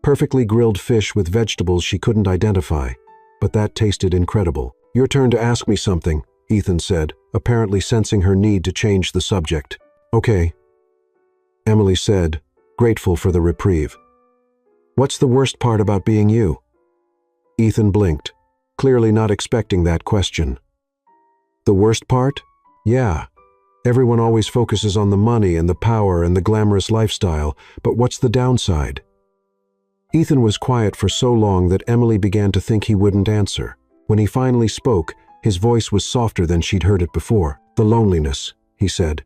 Perfectly grilled fish with vegetables she couldn't identify, but that tasted incredible. Your turn to ask me something, Ethan said, apparently sensing her need to change the subject. Okay, Emily said, grateful for the reprieve. What's the worst part about being you? Ethan blinked, clearly not expecting that question. The worst part? Yeah. Everyone always focuses on the money and the power and the glamorous lifestyle, but what's the downside? Ethan was quiet for so long that Emily began to think he wouldn't answer. When he finally spoke, his voice was softer than she'd heard it before. The loneliness, he said.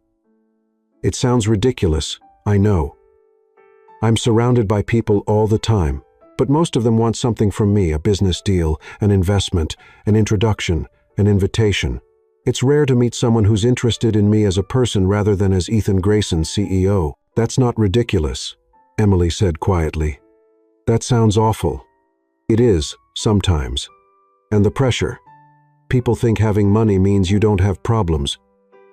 It sounds ridiculous, I know. I'm surrounded by people all the time, but most of them want something from me: a business deal, an investment, an introduction, an invitation. It's rare to meet someone who's interested in me as a person rather than as Ethan Grayson, CEO. That's not ridiculous, Emily said quietly. That sounds awful. It is, sometimes. And the pressure. People think having money means you don't have problems.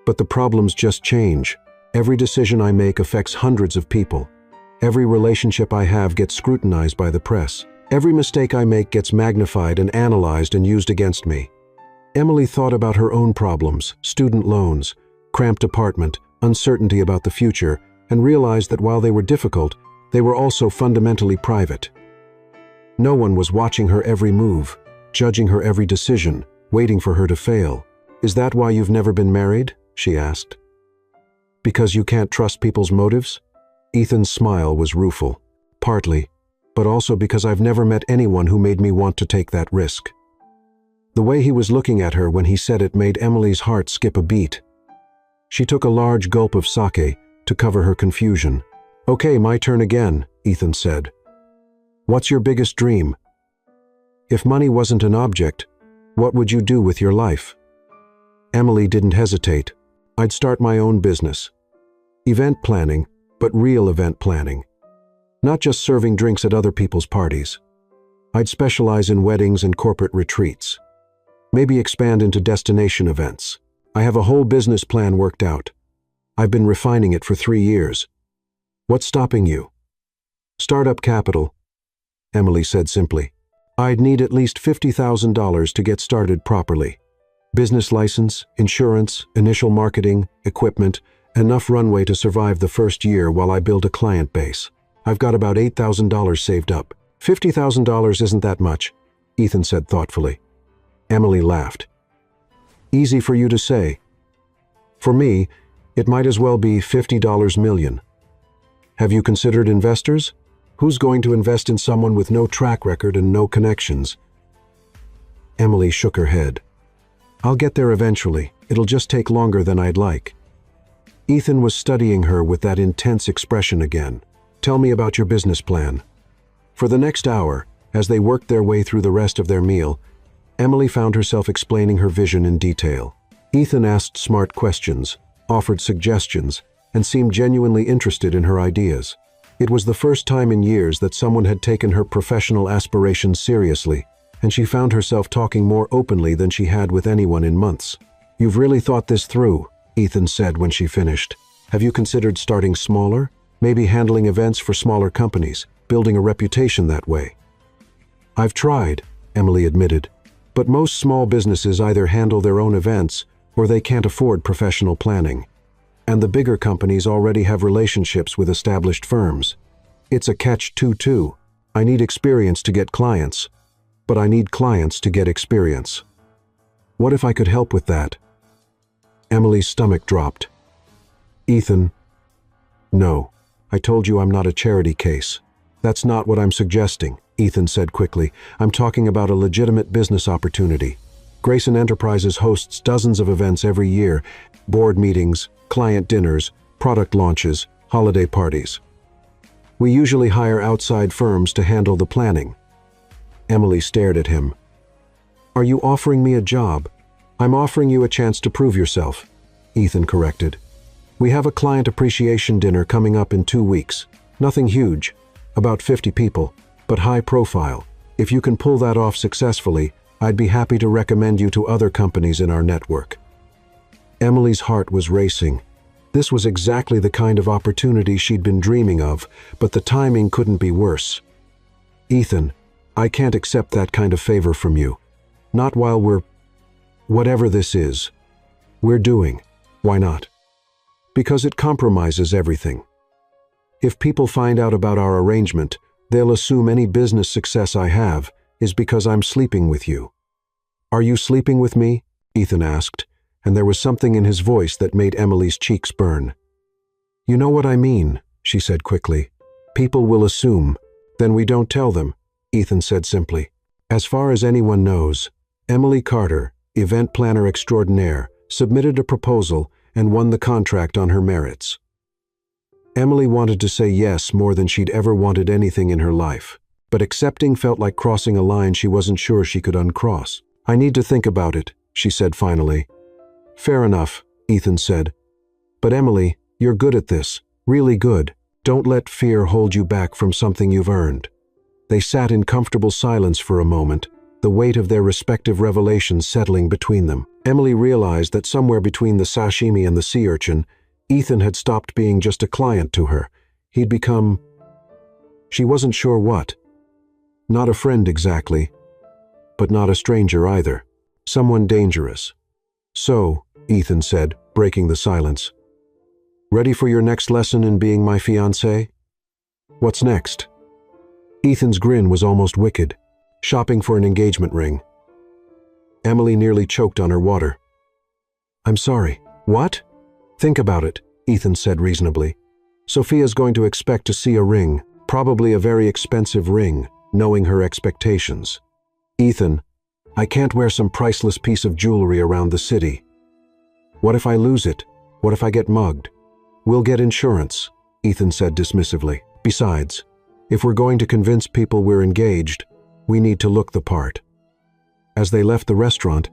But the problems just change. Every decision I make affects hundreds of people. Every relationship I have gets scrutinized by the press. Every mistake I make gets magnified and analyzed and used against me. Emily thought about her own problems: student loans, cramped apartment, uncertainty about the future, and realized that while they were difficult, they were also fundamentally private. No one was watching her every move, judging her every decision, waiting for her to fail. "Is that why you've never been married?" she asked. "Because you can't trust people's motives?" Ethan's smile was rueful. "Partly, but also because I've never met anyone who made me want to take that risk." The way he was looking at her when he said it made Emily's heart skip a beat. She took a large gulp of sake to cover her confusion. "Okay, my turn again," Ethan said. "What's your biggest dream? If money wasn't an object, what would you do with your life?" Emily didn't hesitate. "I'd start my own business. Event planning, but real event planning. Not just serving drinks at other people's parties. I'd specialize in weddings and corporate retreats. Maybe expand into destination events. I have a whole business plan worked out. I've been refining it for 3 years. What's stopping you?" "Startup capital," Emily said simply. "I'd need at least $50,000 to get started properly. Business license, insurance, initial marketing, equipment, enough runway to survive the first year while I build a client base. I've got about $8,000 saved up." $50,000 isn't that much," Ethan said thoughtfully. Emily laughed. "Easy for you to say. For me, it might as well be $50 million. Have you considered investors? Who's going to invest in someone with no track record and no connections?" Emily shook her head. "I'll get there eventually. It'll just take longer than I'd like." Ethan was studying her with that intense expression again. "Tell me about your business plan." For the next hour, as they worked their way through the rest of their meal, Emily found herself explaining her vision in detail. Ethan asked smart questions, offered suggestions, and seemed genuinely interested in her ideas. It was the first time in years that someone had taken her professional aspirations seriously, and she found herself talking more openly than she had with anyone in months. "You've really thought this through," Ethan said when she finished. "Have you considered starting smaller? Maybe handling events for smaller companies, building a reputation that way?" "I've tried," Emily admitted. "But most small businesses either handle their own events or they can't afford professional planning. And the bigger companies already have relationships with established firms. It's a catch-22. I need experience to get clients, but I need clients to get experience. What if I could help with that?" Emily's stomach dropped. "Ethan, no. I told you I'm not a charity case. That's not what I'm suggesting," Ethan said quickly. "I'm talking about a legitimate business opportunity. Grayson Enterprises hosts dozens of events every year: board meetings, client dinners, product launches, holiday parties. We usually hire outside firms to handle the planning." Emily stared at him. "Are you offering me a job?" "I'm offering you a chance to prove yourself," Ethan corrected. "We have a client appreciation dinner coming up in 2 weeks. Nothing huge, about 50 people, but high profile. If you can pull that off successfully, I'd be happy to recommend you to other companies in our network." Emily's heart was racing. This was exactly the kind of opportunity she'd been dreaming of, but the timing couldn't be worse. "Ethan, I can't accept that kind of favor from you. Not while whatever this is, we're doing. Why not?" "Because it compromises everything. If people find out about our arrangement, they'll assume any business success I have is because I'm sleeping with you." "Are you sleeping with me?" Ethan asked, and there was something in his voice that made Emily's cheeks burn. "You know what I mean," she said quickly. "People will assume. Then we don't tell them," Ethan said simply. As far as anyone knows, Emily Carter, event planner extraordinaire, submitted a proposal and won the contract on her merits. Emily wanted to say yes more than she'd ever wanted anything in her life, but accepting felt like crossing a line she wasn't sure she could uncross. "I need to think about it," she said finally. "Fair enough," Ethan said. "But Emily, you're good at this, really good. Don't let fear hold you back from something you've earned." They sat in comfortable silence for a moment, the weight of their respective revelations settling between them. Emily realized that somewhere between the sashimi and the sea urchin, Ethan had stopped being just a client to her. He'd become... she wasn't sure what. Not a friend exactly, but not a stranger either. Someone dangerous. "So," Ethan said, breaking the silence, Ready for your next lesson in being my fiancé? What's next? Ethan's grin was almost wicked. Shopping for an engagement ring. Emily nearly choked on her water. I'm sorry. What? Think about it, Ethan said reasonably. Sophia's going to expect to see a ring, probably a very expensive ring, knowing her expectations. Ethan, I can't wear some priceless piece of jewelry around the city. What if I lose it? What if I get mugged? We'll get insurance, Ethan said dismissively. Besides, if we're going to convince people we're engaged, we need to look the part. As they left the restaurant,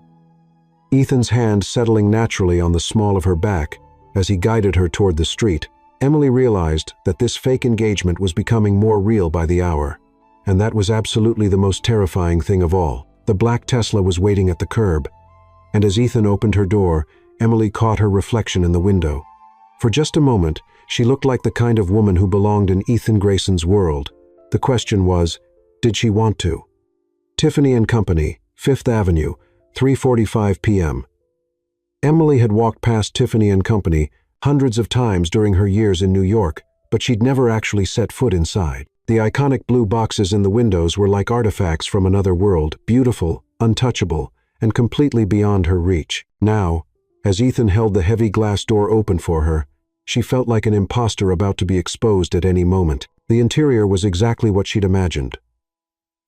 Ethan's hand settling naturally on the small of her back as he guided her toward the street, Emily realized that this fake engagement was becoming more real by the hour. And that was absolutely the most terrifying thing of all. The black Tesla was waiting at the curb, and as Ethan opened her door, Emily caught her reflection in the window. For just a moment, she looked like the kind of woman who belonged in Ethan Grayson's world. The question was, did she want to? Tiffany & Company, 5th Avenue, 3:45 p.m. Emily had walked past Tiffany & Company hundreds of times during her years in New York, but she'd never actually set foot inside. The iconic blue boxes in the windows were like artifacts from another world, beautiful, untouchable, and completely beyond her reach. Now, as Ethan held the heavy glass door open for her, she felt like an imposter about to be exposed at any moment. The interior was exactly what she'd imagined.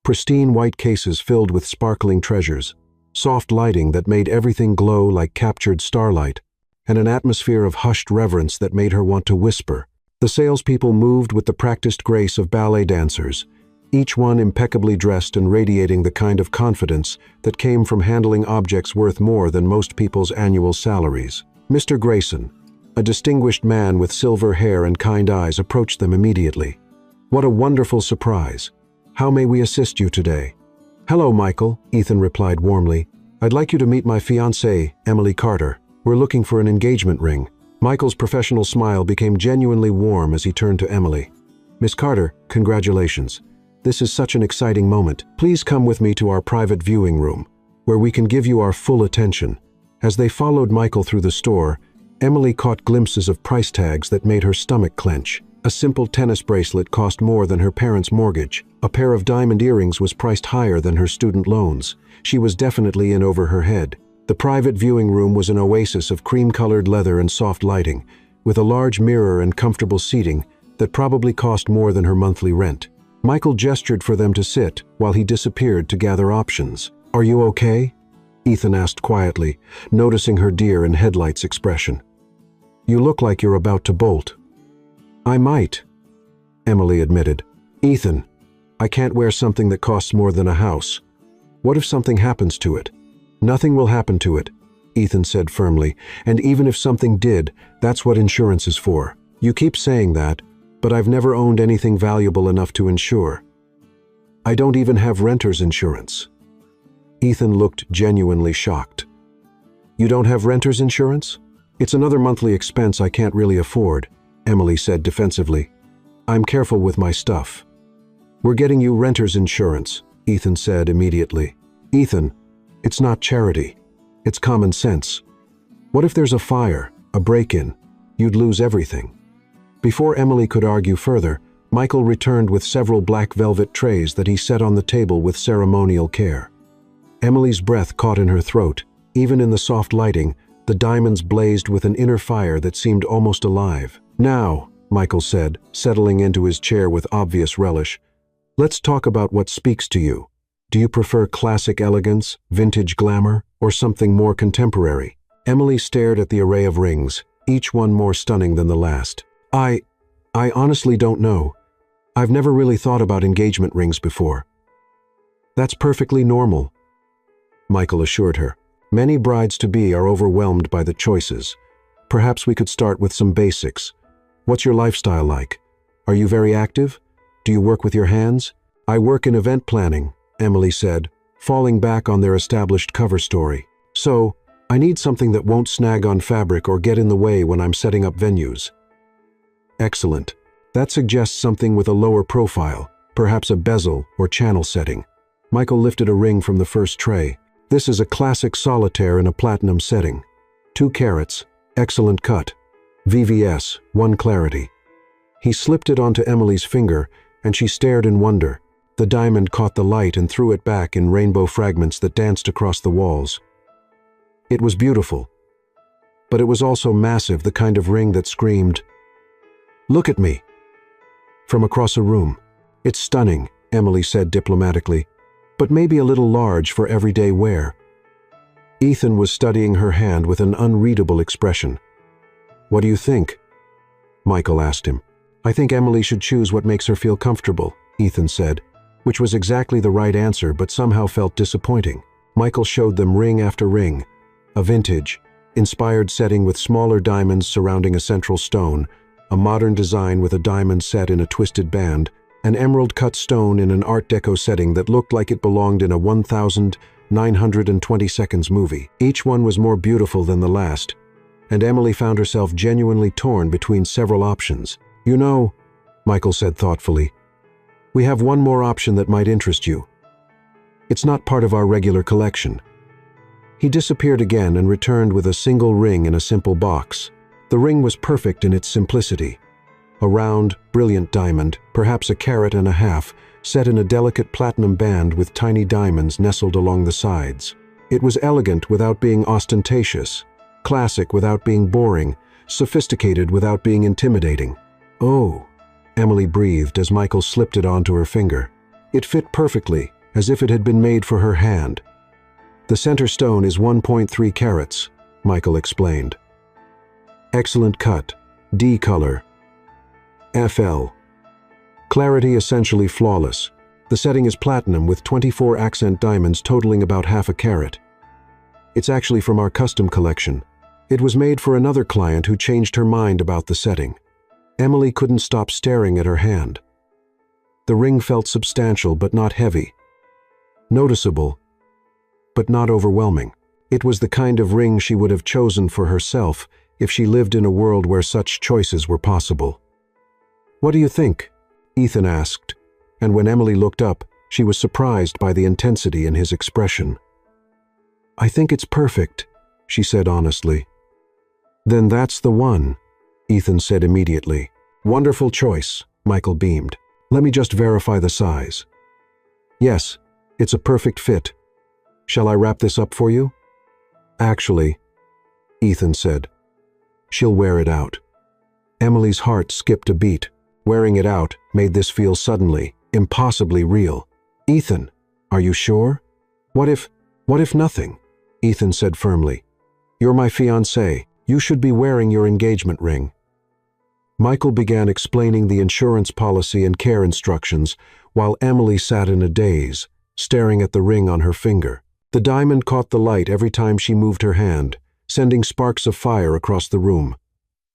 Pristine white cases filled with sparkling treasures, soft lighting that made everything glow like captured starlight, and an atmosphere of hushed reverence that made her want to whisper. The salespeople moved with the practiced grace of ballet dancers, each one impeccably dressed and radiating the kind of confidence that came from handling objects worth more than most people's annual salaries. Mr. Grayson, a distinguished man with silver hair and kind eyes, approached them immediately. What a wonderful surprise. How may we assist you today? Hello, Michael, Ethan replied warmly. I'd like you to meet my fiancée, Emily Carter. We're looking for an engagement ring. Michael's professional smile became genuinely warm as he turned to Emily. Miss Carter, congratulations. This is such an exciting moment. Please come with me to our private viewing room, where we can give you our full attention. As they followed Michael through the store, Emily caught glimpses of price tags that made her stomach clench. A simple tennis bracelet cost more than her parents' mortgage. A pair of diamond earrings was priced higher than her student loans. She was definitely in over her head. The private viewing room was an oasis of cream-colored leather and soft lighting, with a large mirror and comfortable seating that probably cost more than her monthly rent. Michael gestured for them to sit while he disappeared to gather options. Are you okay? Ethan asked quietly, noticing her deer in headlights expression. You look like you're about to bolt. I might, Emily admitted. Ethan, I can't wear something that costs more than a house. What if something happens to it? Nothing will happen to it, Ethan said firmly, and even if something did, that's what insurance is for. You keep saying that, but I've never owned anything valuable enough to insure. I don't even have renter's insurance. Ethan looked genuinely shocked. You don't have renter's insurance? It's another monthly expense I can't really afford, Emily said defensively. I'm careful with my stuff. We're getting you renter's insurance, Ethan said immediately. Ethan, it's not charity. It's common sense. What if there's a fire, a break-in? You'd lose everything. Before Emily could argue further, Michael returned with several black velvet trays that he set on the table with ceremonial care. Emily's breath caught in her throat. Even in the soft lighting, the diamonds blazed with an inner fire that seemed almost alive. Now, Michael said, settling into his chair with obvious relish, let's talk about what speaks to you. Do you prefer classic elegance, vintage glamour, or something more contemporary? Emily stared at the array of rings, each one more stunning than the last. I honestly don't know. I've never really thought about engagement rings before. That's perfectly normal, Michael assured her. Many brides-to-be are overwhelmed by the choices. Perhaps we could start with some basics. What's your lifestyle like? Are you very active? Do you work with your hands? I work in event planning, Emily said, falling back on their established cover story. So, I need something that won't snag on fabric or get in the way when I'm setting up venues. Excellent. That suggests something with a lower profile, perhaps a bezel or channel setting. Michael lifted a ring from the first tray. This is a classic solitaire in a platinum setting. 2 carats, excellent cut. VVS, one clarity. He slipped it onto Emily's finger, and she stared in wonder. The diamond caught the light and threw it back in rainbow fragments that danced across the walls. It was beautiful, but it was also massive, the kind of ring that screamed, "Look at me!" from across a room. "It's stunning," Emily said diplomatically, "but maybe a little large for everyday wear." Ethan was studying her hand with an unreadable expression. "What do you think?" Michael asked him. "I think Emily should choose what makes her feel comfortable," Ethan said, which was exactly the right answer but somehow felt disappointing. Michael showed them ring after ring, a vintage, inspired setting with smaller diamonds surrounding a central stone, a modern design with a diamond set in a twisted band, an emerald-cut stone in an Art Deco setting that looked like it belonged in a 1920 seconds movie. Each one was more beautiful than the last, and Emily found herself genuinely torn between several options. "You know," Michael said thoughtfully, "we have one more option that might interest you. It's not part of our regular collection." He disappeared again and returned with a single ring in a simple box. The ring was perfect in its simplicity. A round, brilliant diamond, perhaps a carat and a half, set in a delicate platinum band with tiny diamonds nestled along the sides. It was elegant without being ostentatious, classic without being boring, sophisticated without being intimidating. "Oh," Emily breathed as Michael slipped it onto her finger. It fit perfectly, as if it had been made for her hand. "The center stone is 1.3 carats, Michael explained. "Excellent cut, D color, FL. Clarity essentially flawless. The setting is platinum with 24 accent diamonds totaling about half a carat. It's actually from our custom collection. It was made for another client who changed her mind about the setting." Emily couldn't stop staring at her hand. The ring felt substantial but not heavy. Noticeable, but not overwhelming. It was the kind of ring she would have chosen for herself if she lived in a world where such choices were possible. "What do you think?" Ethan asked, and when Emily looked up, she was surprised by the intensity in his expression. "I think it's perfect," she said honestly. "Then that's the one," Ethan said immediately. "Wonderful choice," Michael beamed. "Let me just verify the size." "Yes, it's a perfect fit. Shall I wrap this up for you?" "Actually," Ethan said, "she'll wear it out." Emily's heart skipped a beat. Wearing it out made this feel suddenly, impossibly real. "Ethan, are you sure?" What if nothing?" Ethan said firmly. "You're my fiancé. You should be wearing your engagement ring." Michael began explaining the insurance policy and care instructions, while Emily sat in a daze, staring at the ring on her finger. The diamond caught the light every time she moved her hand, sending sparks of fire across the room.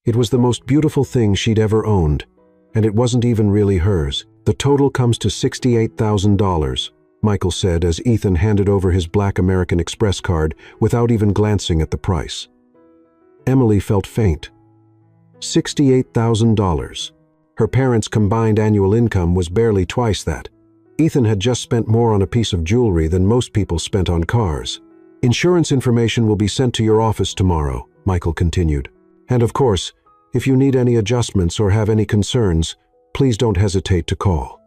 It was the most beautiful thing she'd ever owned, and it wasn't even really hers. "The total comes to $68,000, Michael said as Ethan handed over his black American Express card without even glancing at the price. Emily felt faint. $68,000. Her parents' combined annual income was barely twice that. Ethan had just spent more on a piece of jewelry than most people spent on cars. "Insurance information will be sent to your office tomorrow," Michael continued. "And of course, if you need any adjustments or have any concerns, please don't hesitate to call."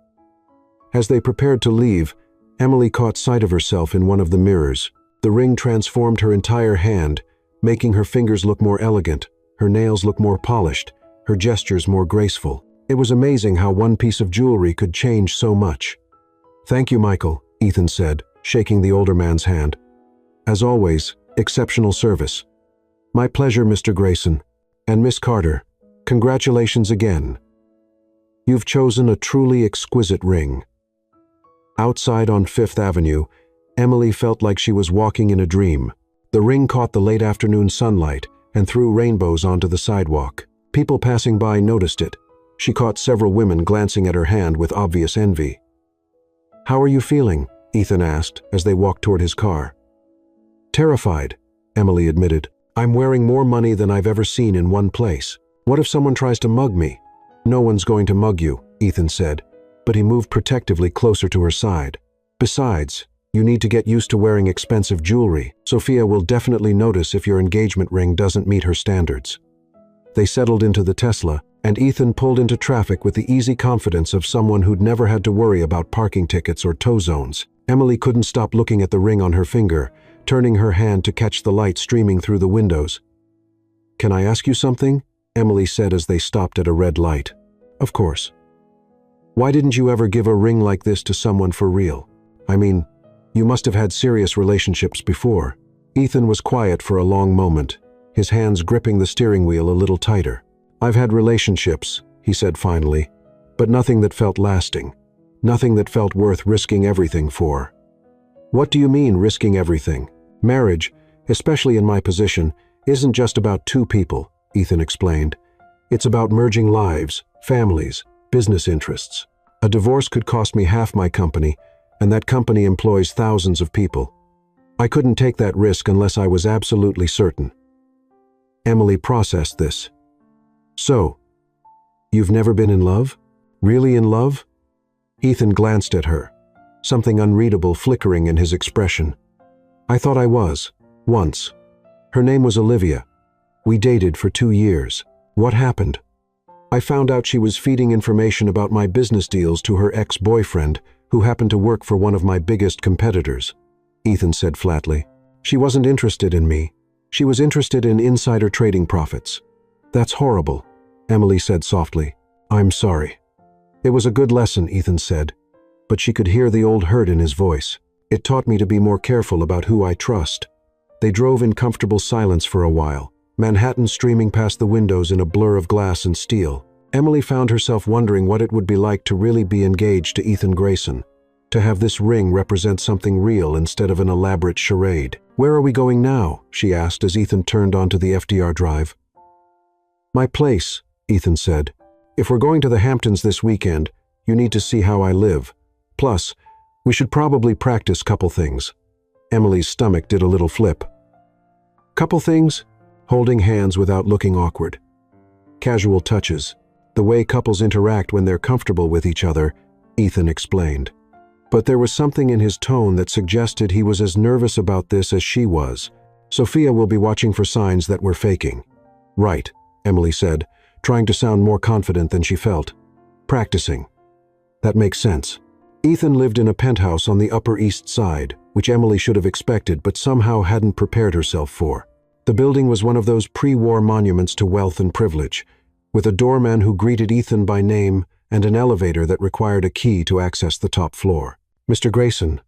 As they prepared to leave, Emily caught sight of herself in one of the mirrors. The ring transformed her entire hand, making her fingers look more elegant, her nails look more polished, her gestures more graceful. It was amazing how one piece of jewelry could change so much. "Thank you, Michael," Ethan said, shaking the older man's hand. "As always, exceptional service." "My pleasure, Mr. Grayson. And Miss Carter, congratulations again. You've chosen a truly exquisite ring." Outside on Fifth Avenue, Emily felt like she was walking in a dream. The ring caught the late afternoon sunlight and threw rainbows onto the sidewalk. People passing by noticed it. She caught several women glancing at her hand with obvious envy. "How are you feeling?" Ethan asked as they walked toward his car. "Terrified," Emily admitted. "I'm wearing more money than I've ever seen in one place. What if someone tries to mug me?" "No one's going to mug you," Ethan said, but he moved protectively closer to her side. "Besides, you need to get used to wearing expensive jewelry. Sophia will definitely notice if your engagement ring doesn't meet her standards." They settled into the Tesla, and Ethan pulled into traffic with the easy confidence of someone who'd never had to worry about parking tickets or tow zones. Emily couldn't stop looking at the ring on her finger, turning her hand to catch the light streaming through the windows. "Can I ask you something?" Emily said as they stopped at a red light. "Of course." "Why didn't you ever give a ring like this to someone for real? I mean, you must have had serious relationships before." Ethan was quiet for a long moment, his hands gripping the steering wheel a little tighter. "I've had relationships," he said finally, "but nothing that felt lasting. Nothing that felt worth risking everything for." "What do you mean, risking everything?" "Marriage, especially in my position, isn't just about two people," Ethan explained. "It's about merging lives, families, business interests. A divorce could cost me half my company, and that company employs thousands of people. I couldn't take that risk unless I was absolutely certain." Emily processed this. "So, you've never been in love? Really in love?" Ethan glanced at her, something unreadable flickering in his expression. "I thought I was, once. Her name was Olivia. We dated for 2 years. What happened? I found out she was feeding information about my business deals to her ex-boyfriend, who happened to work for one of my biggest competitors," Ethan said flatly. "She wasn't interested in me. She was interested in insider trading profits." "That's horrible," Emily said softly. "I'm sorry." "It was a good lesson," Ethan said, but she could hear the old hurt in his voice. "It taught me to be more careful about who I trust." They drove in comfortable silence for a while, Manhattan streaming past the windows in a blur of glass and steel. Emily found herself wondering what it would be like to really be engaged to Ethan Grayson, to have this ring represent something real instead of an elaborate charade. "Where are we going now?" she asked as Ethan turned onto the FDR Drive. "My place," Ethan said. "If we're going to the Hamptons this weekend, you need to see how I live. Plus, we should probably practice couple things." Emily's stomach did a little flip. "Couple things?" "Holding hands without looking awkward. Casual touches. The way couples interact when they're comfortable with each other," Ethan explained. But there was something in his tone that suggested he was as nervous about this as she was. "Sophia will be watching for signs that we're faking." "Right," Emily said, trying to sound more confident than she felt. "Practicing. That makes sense." Ethan lived in a penthouse on the Upper East Side, which Emily should have expected but somehow hadn't prepared herself for. The building was one of those pre-war monuments to wealth and privilege, with a doorman who greeted Ethan by name and an elevator that required a key to access the top floor. "Mr. Grayson,"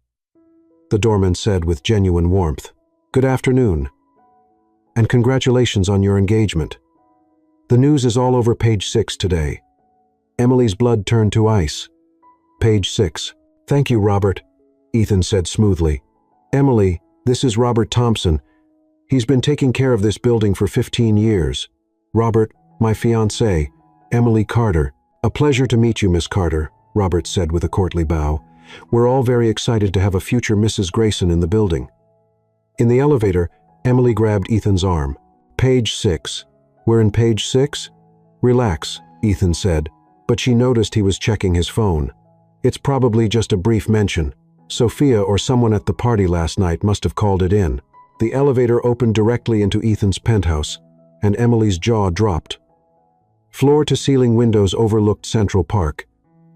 the doorman said with genuine warmth. "Good afternoon. And congratulations on your engagement. The news is all over page 6 today." Emily's blood turned to ice. "Page 6. Thank you, Robert," Ethan said smoothly. "Emily, this is Robert Thompson. He's been taking care of this building for 15 years. Robert, my fiancée, Emily Carter." "A pleasure to meet you, Miss Carter," Robert said with a courtly bow. "We're all very excited to have a future Mrs. Grayson in the building." In the elevator, Emily grabbed Ethan's arm. "Page 6. We're in page 6? Relax," Ethan said, but she noticed he was checking his phone. "It's probably just a brief mention. Sophia or someone at the party last night must have called it in." The elevator opened directly into Ethan's penthouse, and Emily's jaw dropped. Floor-to-ceiling windows overlooked Central Park,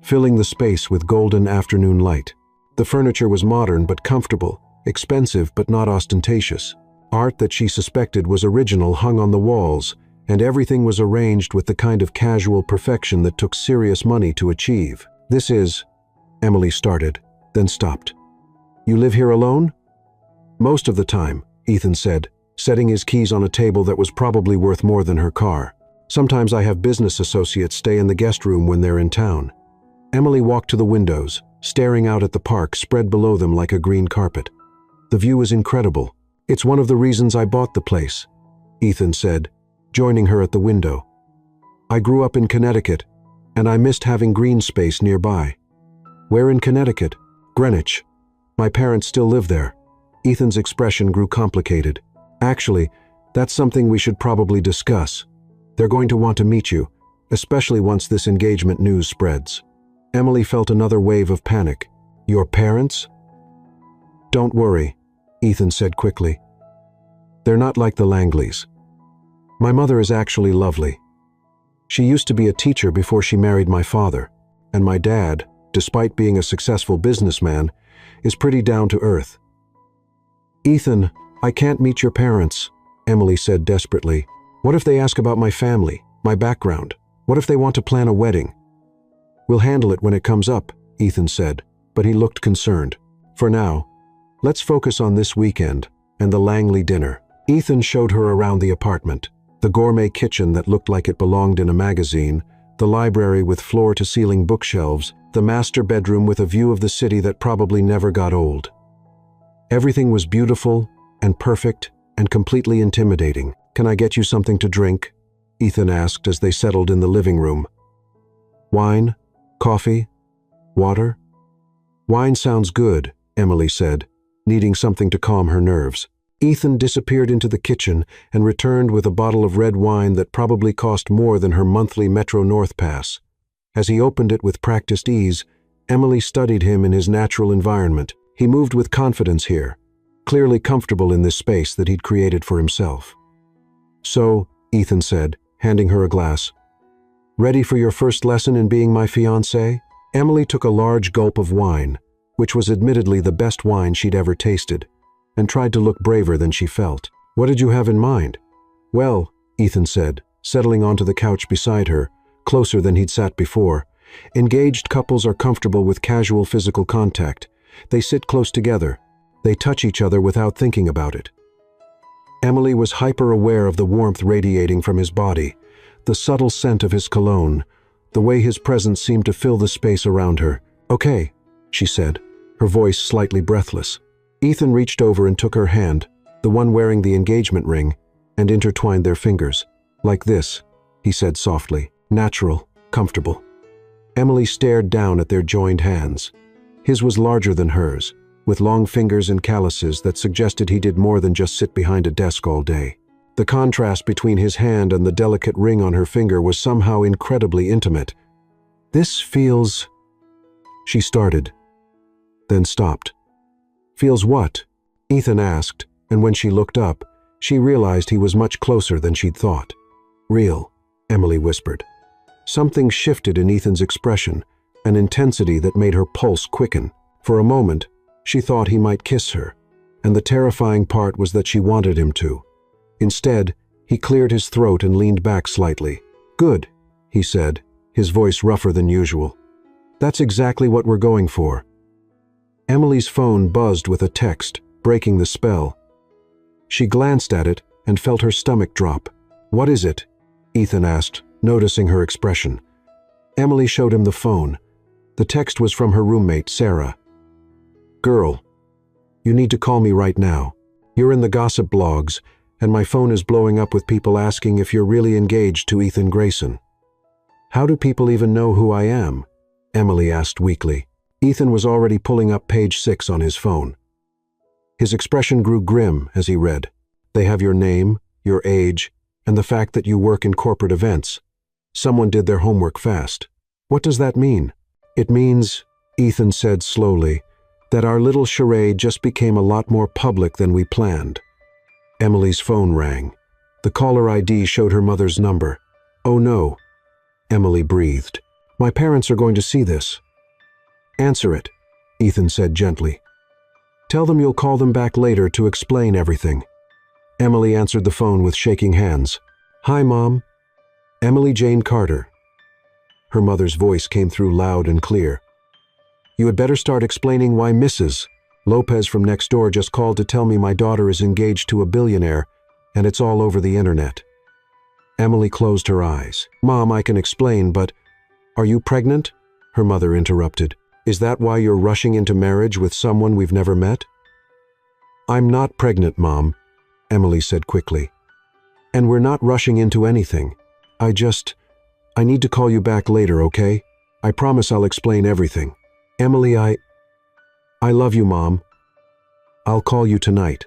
filling the space with golden afternoon light. The furniture was modern but comfortable, expensive but not ostentatious. Art that she suspected was original hung on the walls, and everything was arranged with the kind of casual perfection that took serious money to achieve. "This is," Emily started, then stopped. "You live here alone?" "Most of the time," Ethan said, setting his keys on a table that was probably worth more than her car. "Sometimes I have business associates stay in the guest room when they're in town." Emily walked to the windows, staring out at the park spread below them like a green carpet. "The view is incredible. It's one of the reasons I bought the place," Ethan said, joining her at the window. "I grew up in Connecticut, and I missed having green space nearby." "Where in Connecticut?" "Greenwich. My parents still live there." Ethan's expression grew complicated. "Actually, that's something we should probably discuss. They're going to want to meet you, especially once this engagement news spreads." Emily felt another wave of panic. "Your parents?" "Don't worry," Ethan said quickly. "They're not like the Langleys. My mother is actually lovely. She used to be a teacher before she married my father, and my dad, despite being a successful businessman, is pretty down to earth. Ethan, I can't meet your parents, Emily said desperately. What if they ask about my family, my background? What if they want to plan a wedding? We'll handle it when it comes up, Ethan said, but he looked concerned. For now, let's focus on this weekend and the Langley dinner. Ethan showed her around the apartment, the gourmet kitchen that looked like it belonged in a magazine, the library with floor-to-ceiling bookshelves, the master bedroom with a view of the city that probably never got old. Everything was beautiful and perfect and completely intimidating. Can I get you something to drink? Ethan asked as they settled in the living room. Wine? Coffee? Water? Wine sounds good, Emily said, needing something to calm her nerves. Ethan disappeared into the kitchen and returned with a bottle of red wine that probably cost more than her monthly Metro North pass. As he opened it with practiced ease, Emily studied him in his natural environment. He moved with confidence here, clearly comfortable in this space that he'd created for himself. So, Ethan said, handing her a glass. Ready for your first lesson in being my fiancé? Emily took a large gulp of wine, which was admittedly the best wine she'd ever tasted, and tried to look braver than she felt. What did you have in mind? Well, Ethan said, settling onto the couch beside her, closer than he'd sat before. Engaged couples are comfortable with casual physical contact. They sit close together. They touch each other without thinking about it. Emily was hyper-aware of the warmth radiating from his body, the subtle scent of his cologne, the way his presence seemed to fill the space around her. Okay, she said, her voice slightly breathless. Ethan reached over and took her hand, the one wearing the engagement ring, and intertwined their fingers. Like this, he said softly, natural, comfortable. Emily stared down at their joined hands. His was larger than hers, with long fingers and calluses that suggested he did more than just sit behind a desk all day. The contrast between his hand and the delicate ring on her finger was somehow incredibly intimate. This feels... She started, then stopped. Feels what? Ethan asked, and when she looked up, she realized he was much closer than she'd thought. Real, Emily whispered. Something shifted in Ethan's expression, an intensity that made her pulse quicken. For a moment, she thought he might kiss her, and the terrifying part was that she wanted him to. Instead, he cleared his throat and leaned back slightly. Good, he said, his voice rougher than usual. That's exactly what we're going for. Emily's phone buzzed with a text, breaking the spell. She glanced at it and felt her stomach drop. What is it? Ethan asked, noticing her expression. Emily showed him the phone. The text was from her roommate, Sarah. Girl, you need to call me right now. You're in the gossip blogs, and my phone is blowing up with people asking if you're really engaged to Ethan Grayson. How do people even know who I am? Emily asked weakly. Ethan was already pulling up page 6 on his phone. His expression grew grim as he read. They have your name, your age, and the fact that you work in corporate events. Someone did their homework fast. What does that mean? It means, Ethan said slowly, that our little charade just became a lot more public than we planned. Emily's phone rang. The caller ID showed her mother's number. Oh no, Emily breathed. My parents are going to see this. Answer it, Ethan said gently. Tell them you'll call them back later to explain everything. Emily answered the phone with shaking hands. Hi, Mom. Emily Jane Carter. Her mother's voice came through loud and clear. You had better start explaining why Mrs. Lopez from next door just called to tell me my daughter is engaged to a billionaire, and it's all over the internet. Emily closed her eyes. Mom, I can explain, but... Are you pregnant? Her mother interrupted. Is that why you're rushing into marriage with someone we've never met? I'm not pregnant, Mom, Emily said quickly. And we're not rushing into anything. I need to call you back later, okay? I promise I'll explain everything. Emily, I love you, Mom. I'll call you tonight.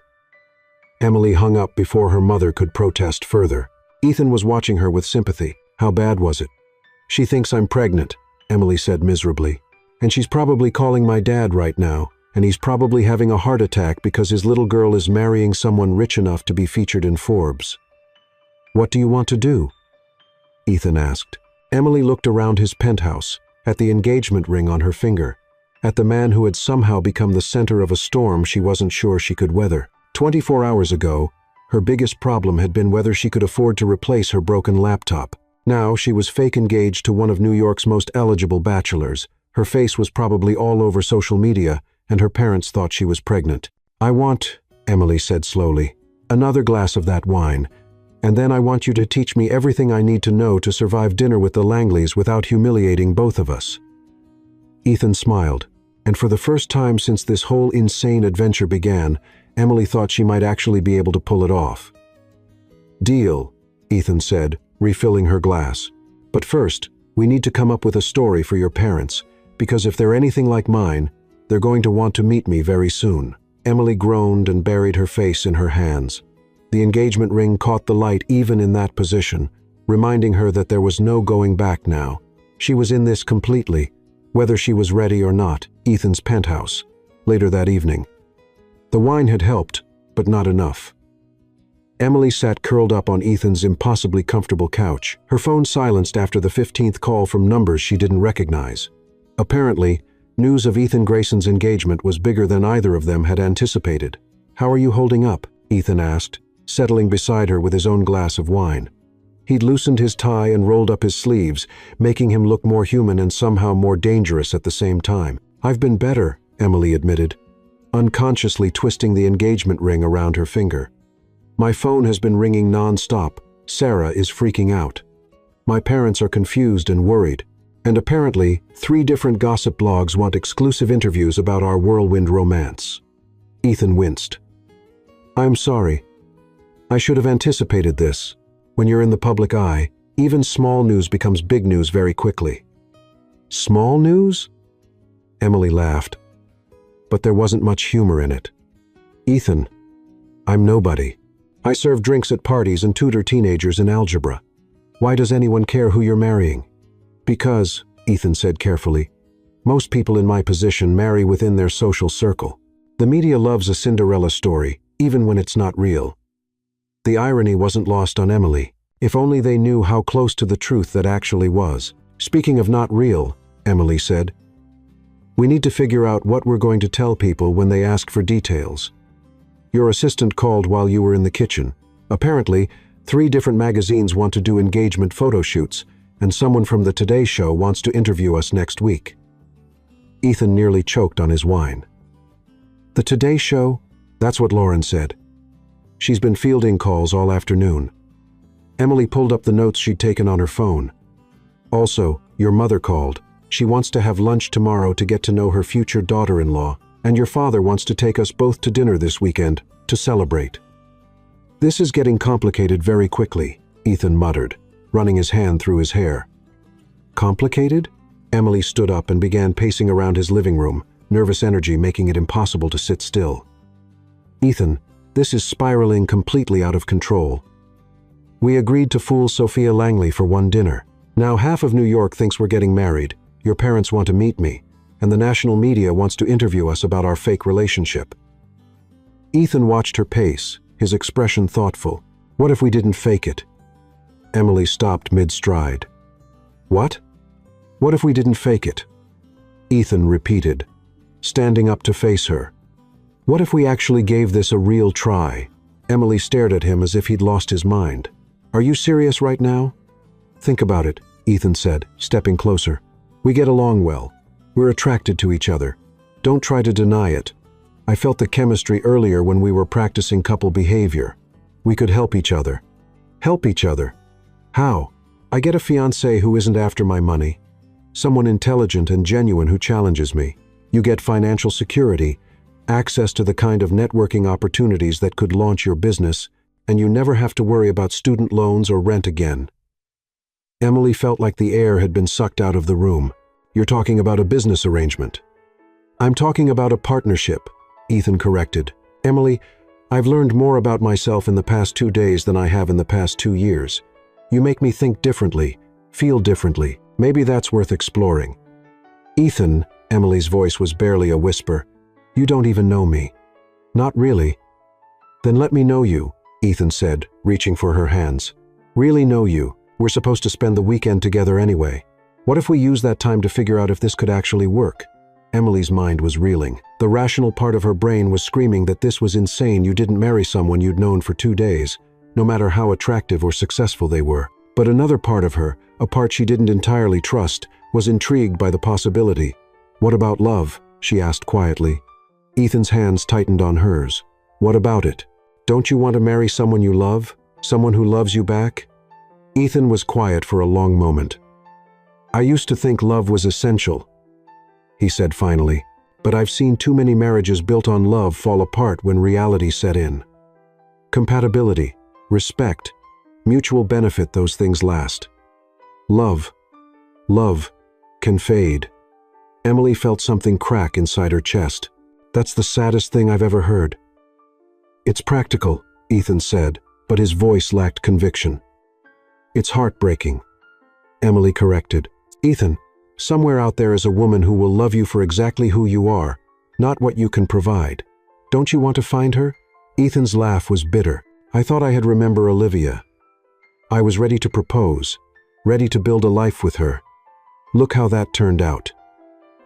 Emily hung up before her mother could protest further. Ethan was watching her with sympathy. How bad was it? She thinks I'm pregnant, Emily said miserably. And she's probably calling my dad right now, and he's probably having a heart attack because his little girl is marrying someone rich enough to be featured in Forbes. What do you want to do? Ethan asked. Emily looked around his penthouse, at the engagement ring on her finger, at the man who had somehow become the center of a storm she wasn't sure she could weather. 24 hours ago, her biggest problem had been whether she could afford to replace her broken laptop. Now she was fake engaged to one of New York's most eligible bachelors. Her face was probably all over social media, and her parents thought she was pregnant. "I want," Emily said slowly, "another glass of that wine, and then I want you to teach me everything I need to know to survive dinner with the Langleys without humiliating both of us." Ethan smiled, and for the first time since this whole insane adventure began, Emily thought she might actually be able to pull it off. "Deal," Ethan said, refilling her glass. "But first, we need to come up with a story for your parents, because if they're anything like mine, they're going to want to meet me very soon." Emily groaned and buried her face in her hands. The engagement ring caught the light even in that position, reminding her that there was no going back now. She was in this completely, whether she was ready or not. Ethan's penthouse, later that evening. The wine had helped, but not enough. Emily sat curled up on Ethan's impossibly comfortable couch, her phone silenced after the 15th call from numbers she didn't recognize. Apparently, news of Ethan Grayson's engagement was bigger than either of them had anticipated. "How are you holding up?" Ethan asked, settling beside her with his own glass of wine. He'd loosened his tie and rolled up his sleeves, making him look more human and somehow more dangerous at the same time. "I've been better," Emily admitted, unconsciously twisting the engagement ring around her finger. "My phone has been ringing non-stop. Sarah is freaking out. My parents are confused and worried. And apparently, 3 different gossip blogs want exclusive interviews about our whirlwind romance." Ethan winced. "I'm sorry. I should have anticipated this. When you're in the public eye, even small news becomes big news very quickly." "Small news?" Emily laughed. But there wasn't much humor in it. "Ethan, I'm nobody. I serve drinks at parties and tutor teenagers in algebra. Why does anyone care who you're marrying?" "Because," Ethan said carefully, "most people in my position marry within their social circle. The media loves a Cinderella story, even when it's not real." The irony wasn't lost on Emily. If only they knew how close to the truth that actually was. "Speaking of not real," Emily said, "we need to figure out what we're going to tell people when they ask for details. Your assistant called while you were in the kitchen. Apparently, 3 different magazines want to do engagement photo shoots, and someone from the Today Show wants to interview us next week." Ethan nearly choked on his wine. "The Today Show?" "That's what Lauren said. She's been fielding calls all afternoon." Emily pulled up the notes she'd taken on her phone. "Also, your mother called. She wants to have lunch tomorrow to get to know her future daughter-in-law, and your father wants to take us both to dinner this weekend, to celebrate." "This is getting complicated very quickly," Ethan muttered, running his hand through his hair. "Complicated?" Emily stood up and began pacing around his living room, nervous energy making it impossible to sit still. "Ethan, this is spiraling completely out of control. We agreed to fool Sophia Langley for one dinner. Now half of New York thinks we're getting married, your parents want to meet me, and the national media wants to interview us about our fake relationship." Ethan watched her pace, his expression thoughtful. "What if we didn't fake it?" Emily stopped mid-stride. "What?" "What if we didn't fake it?" Ethan repeated, standing up to face her. "What if we actually gave this a real try?" Emily stared at him as if he'd lost his mind. "Are you serious right now?" "Think about it," Ethan said, stepping closer. "We get along well. We're attracted to each other. Don't try to deny it. I felt the chemistry earlier when we were practicing couple behavior. We could help each other." "Help each other? How?" "I get a fiancé who isn't after my money. Someone intelligent and genuine who challenges me. You get financial security, access to the kind of networking opportunities that could launch your business, and you never have to worry about student loans or rent again." Emily felt like the air had been sucked out of the room. "You're talking about a business arrangement." "I'm talking about a partnership," Ethan corrected. "Emily, I've learned more about myself in the past 2 days than I have in the past 2 years. You make me think differently, feel differently. Maybe that's worth exploring." "Ethan," Emily's voice was barely a whisper, "you don't even know me." "Not really." "Then let me know you," Ethan said, reaching for her hands. "Really know you, We're supposed to spend the weekend together anyway. What if we use that time to figure out if this could actually work? Emily's mind was reeling. The rational part of her brain was screaming that this was insane. You didn't marry someone you'd known for 2 days, no matter how attractive or successful they were. But another part of her, a part she didn't entirely trust, was intrigued by the possibility. What about love? She asked quietly. Ethan's hands tightened on hers. What about it? Don't you want to marry someone you love? Someone who loves you back? Ethan was quiet for a long moment. I used to think love was essential, he said finally, but I've seen too many marriages built on love fall apart when reality set in. Compatibility, respect, mutual benefit, those things last. Love can fade. Emily felt something crack inside her chest. That's the saddest thing I've ever heard. It's practical, Ethan said, but his voice lacked conviction. It's heartbreaking, Emily corrected. Ethan, somewhere out there is a woman who will love you for exactly who you are, not what you can provide. Don't you want to find her? Ethan's laugh was bitter. I thought I had remembered Olivia. I was ready to propose, ready to build a life with her. Look how that turned out.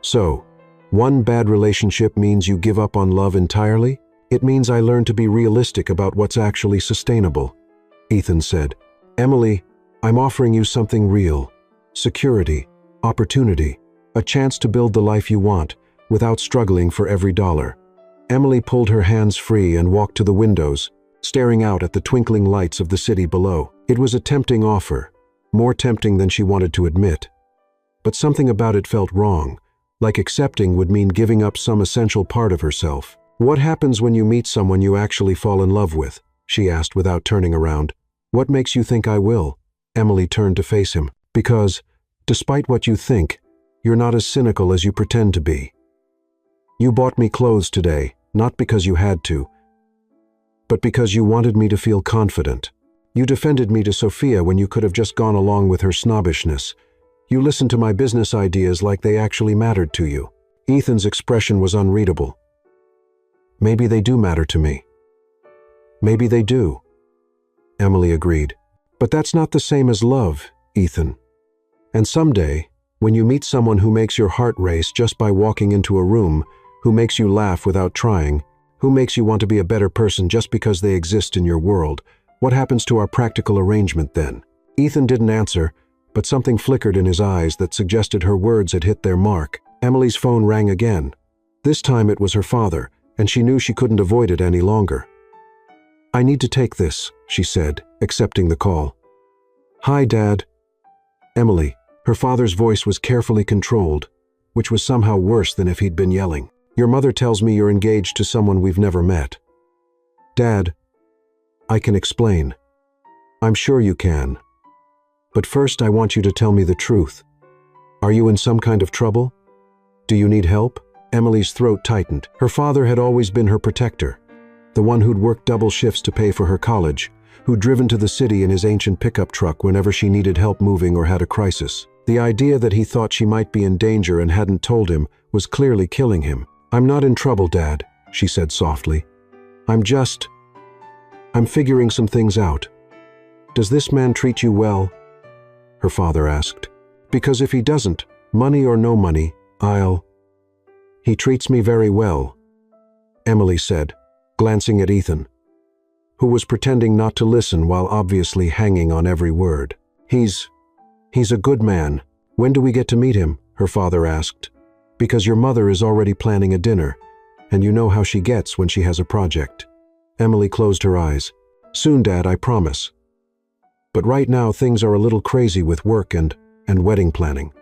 So, one bad relationship means you give up on love entirely? It means I learned to be realistic about what's actually sustainable, Ethan said. Emily, I'm offering you something real. Security, opportunity, a chance to build the life you want without struggling for every dollar. Emily pulled her hands free and walked to the windows, staring out at the twinkling lights of the city below. It was a tempting offer, more tempting than she wanted to admit. But something about it felt wrong, like accepting would mean giving up some essential part of herself. What happens when you meet someone you actually fall in love with? She asked without turning around. What makes you think I will? Emily turned to face him. Because, despite what you think, you're not as cynical as you pretend to be. You bought me clothes today, not because you had to, but because you wanted me to feel confident. You defended me to Sophia when you could have just gone along with her snobbishness. You listened to my business ideas like they actually mattered to you. Ethan's expression was unreadable. Maybe they do matter to me. Maybe they do, Emily agreed. But that's not the same as love, Ethan. And someday, when you meet someone who makes your heart race just by walking into a room, who makes you laugh without trying, who makes you want to be a better person just because they exist in your world, what happens to our practical arrangement then? Ethan didn't answer, but something flickered in his eyes that suggested her words had hit their mark. Emily's phone rang again. This time it was her father, and she knew she couldn't avoid it any longer. I need to take this, she said, accepting the call. Hi, Dad. Emily. Her father's voice was carefully controlled, which was somehow worse than if he'd been yelling. Your mother tells me you're engaged to someone we've never met. Dad, I can explain. I'm sure you can. But first I want you to tell me the truth. Are you in some kind of trouble? Do you need help? Emily's throat tightened. Her father had always been her protector, the one who'd worked double shifts to pay for her college, who'd driven to the city in his ancient pickup truck whenever she needed help moving or had a crisis. The idea that he thought she might be in danger and hadn't told him was clearly killing him. I'm not in trouble, Dad, she said softly. I'm figuring some things out. Does this man treat you well? Her father asked. Because if he doesn't, money or no money, He treats me very well, Emily said, glancing at Ethan, who was pretending not to listen while obviously hanging on every word. He's a good man. When do we get to meet him? Her father asked. Because your mother is already planning a dinner, and you know how she gets when she has a project. Emily closed her eyes. Soon, Dad, I promise. But right now things are a little crazy with work and wedding planning.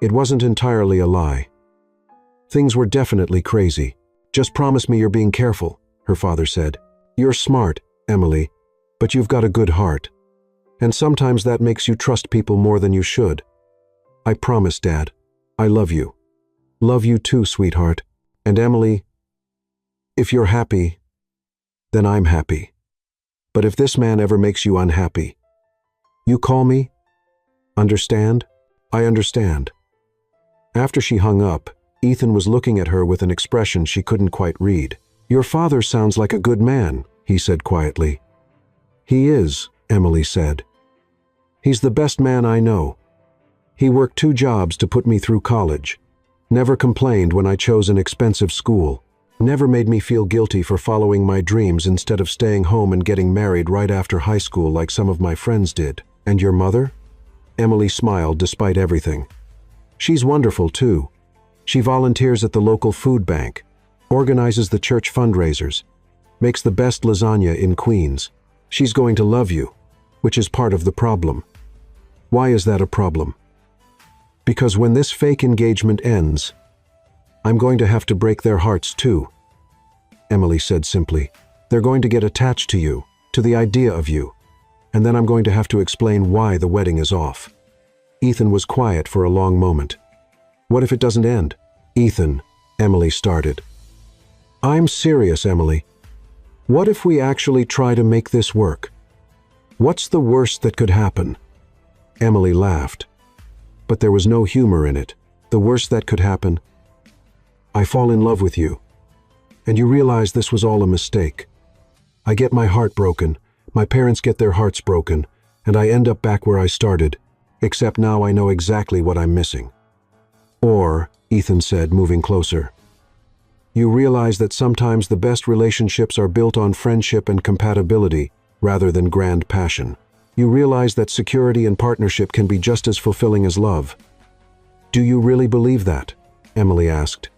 It wasn't entirely a lie. Things were definitely crazy. Just promise me you're being careful, her father said. You're smart, Emily, but you've got a good heart. And sometimes that makes you trust people more than you should. I promise, Dad. I love you. Love you too, sweetheart. And Emily, if you're happy, then I'm happy. But if this man ever makes you unhappy, you call me? Understand? I understand. After she hung up, Ethan was looking at her with an expression she couldn't quite read. Your father sounds like a good man, he said quietly. He is, Emily said. He's the best man I know. He worked 2 jobs to put me through college. Never complained when I chose an expensive school. Never made me feel guilty for following my dreams instead of staying home and getting married right after high school like some of my friends did. And your mother? Emily smiled despite everything. She's wonderful too. She volunteers at the local food bank, organizes the church fundraisers, makes the best lasagna in Queens. She's going to love you, which is part of the problem. Why is that a problem? Because when this fake engagement ends, I'm going to have to break their hearts too. Emily said simply. They're going to get attached to you, to the idea of you, and then I'm going to have to explain why the wedding is off. Ethan was quiet for a long moment. What if it doesn't end? Ethan, Emily started. I'm serious, Emily. What if we actually try to make this work? What's the worst that could happen? Emily laughed. But there was no humor in it. The worst that could happen? I fall in love with you. And you realize this was all a mistake. I get my heart broken, my parents get their hearts broken, and I end up back where I started, except now I know exactly what I'm missing. Or, Ethan said, moving closer, you realize that sometimes the best relationships are built on friendship and compatibility rather than grand passion. You realize that security and partnership can be just as fulfilling as love. Do you really believe that? Emily asked.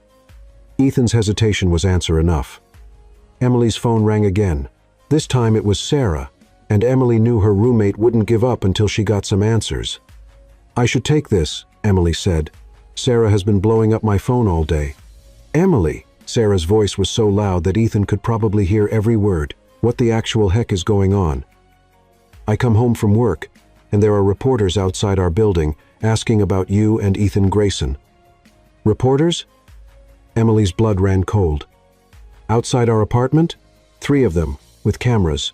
Ethan's hesitation was answer enough. Emily's phone rang again. This time it was Sarah, and Emily knew her roommate wouldn't give up until she got some answers. I should take this, Emily said. Sarah has been blowing up my phone all day. Emily! Sarah's voice was so loud that Ethan could probably hear every word. What the actual heck is going on? I come home from work, and there are reporters outside our building asking about you and Ethan Grayson. Reporters? Emily's blood ran cold. Outside our apartment? 3 of them, with cameras.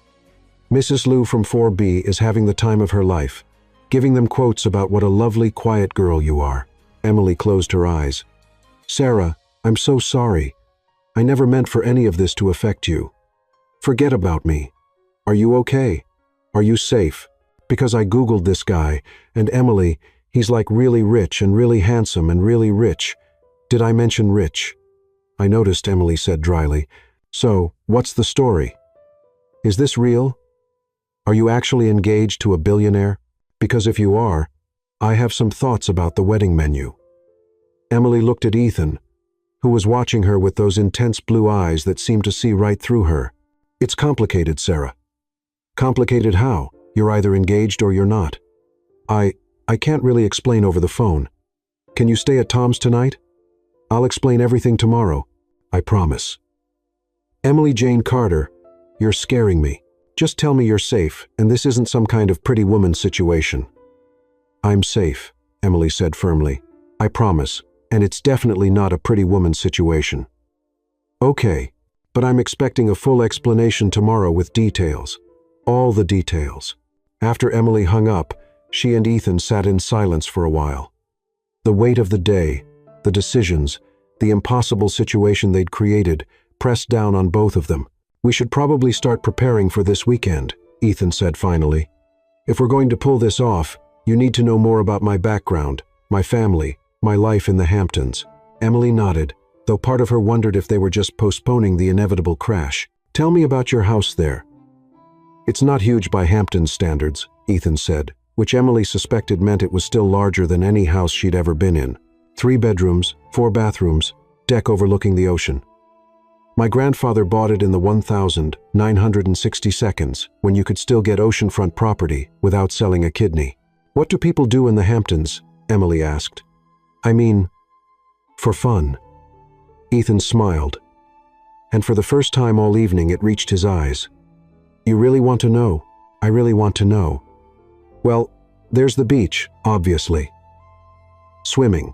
Mrs. Liu from 4B is having the time of her life, giving them quotes about what a lovely, quiet girl you are. Emily closed her eyes. Sarah, I'm so sorry. I never meant for any of this to affect you. Forget about me. Are you okay? Are you safe? Because I Googled this guy, and Emily, he's like really rich and really handsome and really rich. Did I mention rich? I noticed, Emily said dryly. So, what's the story? Is this real? Are you actually engaged to a billionaire? Because if you are, I have some thoughts about the wedding menu. Emily looked at Ethan, who was watching her with those intense blue eyes that seemed to see right through her. It's complicated, Sarah. Complicated how? You're either engaged or you're not. I can't really explain over the phone. Can you stay at Tom's tonight? I'll explain everything tomorrow. I promise. Emily Jane Carter, you're scaring me. Just tell me you're safe, and this isn't some kind of pretty woman situation. I'm safe, Emily said firmly. I promise, and it's definitely not a pretty woman situation. Okay, but I'm expecting a full explanation tomorrow with details. All the details. After Emily hung up, she and Ethan sat in silence for a while. The weight of the day, the decisions, the impossible situation they'd created, pressed down on both of them. We should probably start preparing for this weekend, Ethan said finally. If we're going to pull this off, you need to know more about my background, my family, my life in the Hamptons. Emily nodded, though part of her wondered if they were just postponing the inevitable crash. Tell me about your house there. It's not huge by Hamptons standards, Ethan said, which Emily suspected meant it was still larger than any house she'd ever been in. 3 bedrooms, 4 bathrooms, deck overlooking the ocean. My grandfather bought it in the 1962 when you could still get oceanfront property without selling a kidney. What do people do in the Hamptons? Emily asked. I mean, for fun. Ethan smiled, and for the first time all evening it reached his eyes. You really want to know? I really want to know. Well, there's the beach, obviously. Swimming.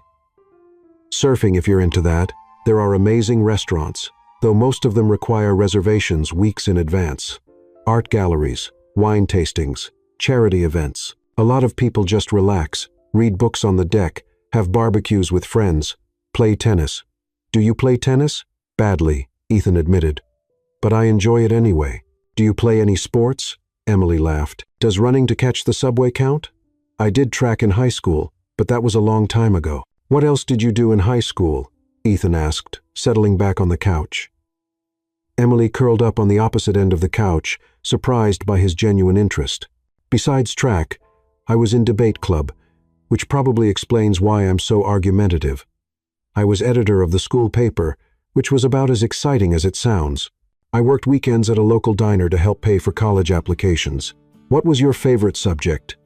Surfing if you're into that. There are amazing restaurants, though most of them require reservations weeks in advance. Art galleries, wine tastings, charity events. A lot of people just relax, read books on the deck, have barbecues with friends, play tennis. Do you play tennis? Badly, Ethan admitted. But I enjoy it anyway. Do you play any sports? Emily laughed. Does running to catch the subway count? I did track in high school, but that was a long time ago. What else did you do in high school? Ethan asked, settling back on the couch. Emily curled up on the opposite end of the couch, surprised by his genuine interest. Besides track, I was in debate club, which probably explains why I'm so argumentative. I was editor of the school paper, which was about as exciting as it sounds. I worked weekends at a local diner to help pay for college applications. What was your favorite subject?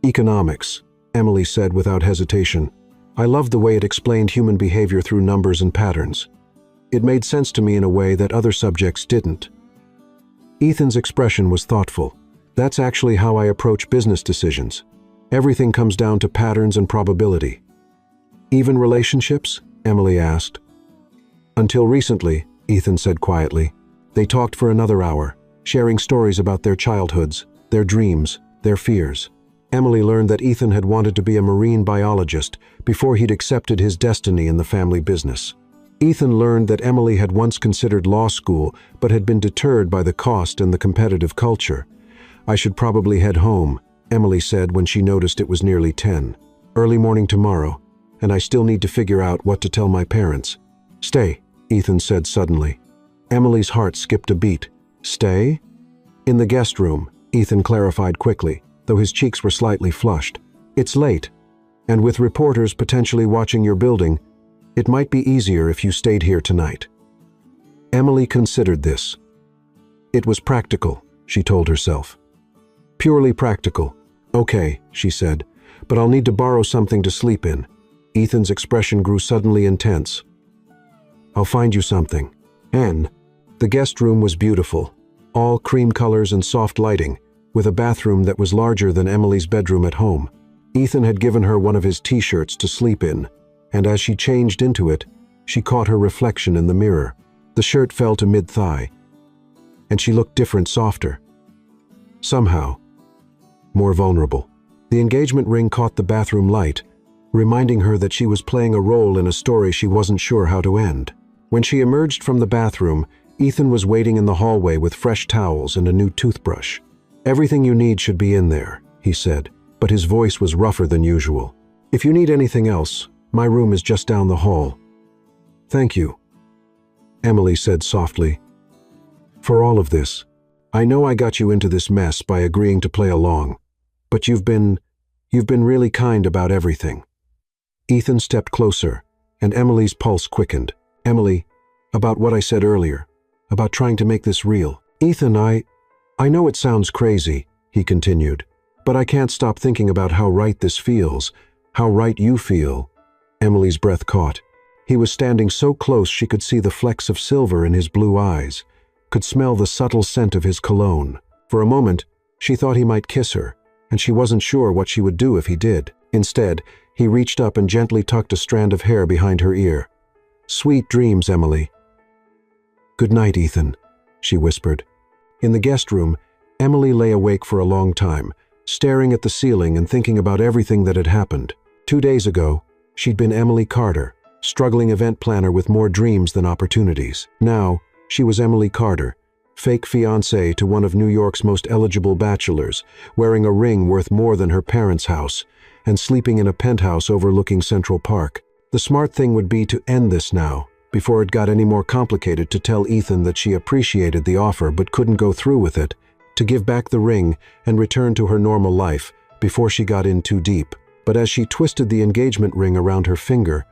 Economics, Emily said without hesitation. I loved the way it explained human behavior through numbers and patterns. It made sense to me in a way that other subjects didn't. Ethan's expression was thoughtful. That's actually how I approach business decisions. Everything comes down to patterns and probability. Even relationships? Emily asked. Until recently, Ethan said quietly. They talked for another hour, sharing stories about their childhoods, their dreams, their fears. Emily learned that Ethan had wanted to be a marine biologist before he'd accepted his destiny in the family business. Ethan learned that Emily had once considered law school but had been deterred by the cost and the competitive culture. I should probably head home, Emily said when she noticed it was nearly 10. Early morning tomorrow, and I still need to figure out what to tell my parents. Stay, Ethan said suddenly. Emily's heart skipped a beat. Stay? In the guest room, Ethan clarified quickly, though his cheeks were slightly flushed. It's late, and with reporters potentially watching your building, it might be easier if you stayed here tonight. Emily considered this. It was practical, she told herself. Purely practical. Okay, she said, but I'll need to borrow something to sleep in. Ethan's expression grew suddenly intense. I'll find you something. And the guest room was beautiful, all cream colors and soft lighting, with a bathroom that was larger than Emily's bedroom at home. Ethan had given her one of his t-shirts to sleep in, and as she changed into it, she caught her reflection in the mirror. The shirt fell to mid-thigh, and she looked different, softer. Somehow, more vulnerable. The engagement ring caught the bathroom light, reminding her that she was playing a role in a story she wasn't sure how to end. When she emerged from the bathroom, Ethan was waiting in the hallway with fresh towels and a new toothbrush. Everything you need should be in there, he said, but his voice was rougher than usual. If you need anything else, my room is just down the hall. Thank you, Emily said softly. For all of this, I know I got you into this mess by agreeing to play along, but you've been really kind about everything. Ethan stepped closer, and Emily's pulse quickened. Emily, about what I said earlier, about trying to make this real. Ethan, I know it sounds crazy, he continued, but I can't stop thinking about how right this feels, how right you feel. Emily's breath caught. He was standing so close she could see the flecks of silver in his blue eyes, could smell the subtle scent of his cologne. For a moment, she thought he might kiss her, and she wasn't sure what she would do if he did. Instead, he reached up and gently tucked a strand of hair behind her ear. Sweet dreams, Emily. Good night, Ethan, she whispered. In the guest room, Emily lay awake for a long time, staring at the ceiling and thinking about everything that had happened. 2 days ago, she'd been Emily Carter, struggling event planner with more dreams than opportunities. Now, she was Emily Carter, fake fiancée to one of New York's most eligible bachelors, wearing a ring worth more than her parents' house, and sleeping in a penthouse overlooking Central Park. The smart thing would be to end this now, before it got any more complicated, to tell Ethan that she appreciated the offer but couldn't go through with it, to give back the ring and return to her normal life before she got in too deep. But as she twisted the engagement ring around her finger,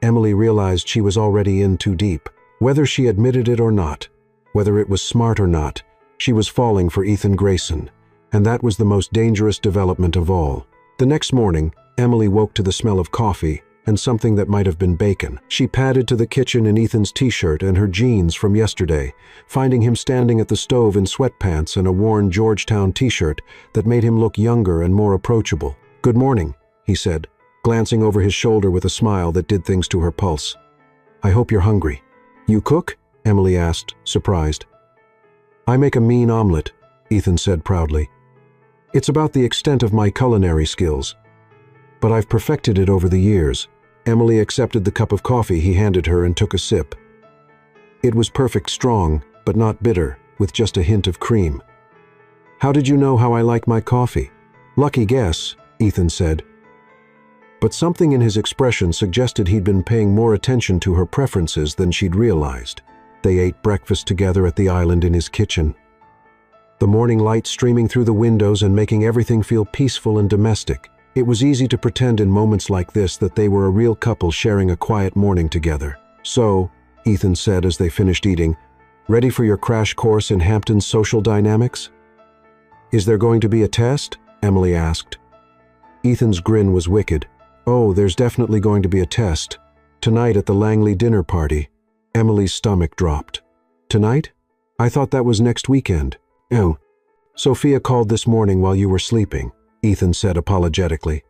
Emily realized she was already in too deep. Whether she admitted it or not, whether it was smart or not, she was falling for Ethan Grayson, and that was the most dangerous development of all. The next morning, Emily woke to the smell of coffee and something that might have been bacon. She padded to the kitchen in Ethan's t-shirt and her jeans from yesterday, finding him standing at the stove in sweatpants and a worn Georgetown t-shirt that made him look younger and more approachable. Good morning, he said, glancing over his shoulder with a smile that did things to her pulse. I hope you're hungry. You cook? Emily asked, surprised. I make a mean omelet, Ethan said proudly. It's about the extent of my culinary skills, but I've perfected it over the years. Emily accepted the cup of coffee he handed her and took a sip. It was perfect strong, but not bitter, with just a hint of cream. How did you know how I like my coffee? Lucky guess, Ethan said. But something in his expression suggested he'd been paying more attention to her preferences than she'd realized. They ate breakfast together at the island in his kitchen, the morning light streaming through the windows and making everything feel peaceful and domestic. It was easy to pretend in moments like this that they were a real couple sharing a quiet morning together. "So," Ethan said as they finished eating, "ready for your crash course in Hampton's social dynamics?" "Is there going to be a test?" Emily asked. Ethan's grin was wicked. "Oh, there's definitely going to be a test. Tonight at the Langley dinner party." Emily's stomach dropped. "Tonight? I thought that was next weekend." "Oh, Sophia called this morning while you were sleeping," Ethan said apologetically.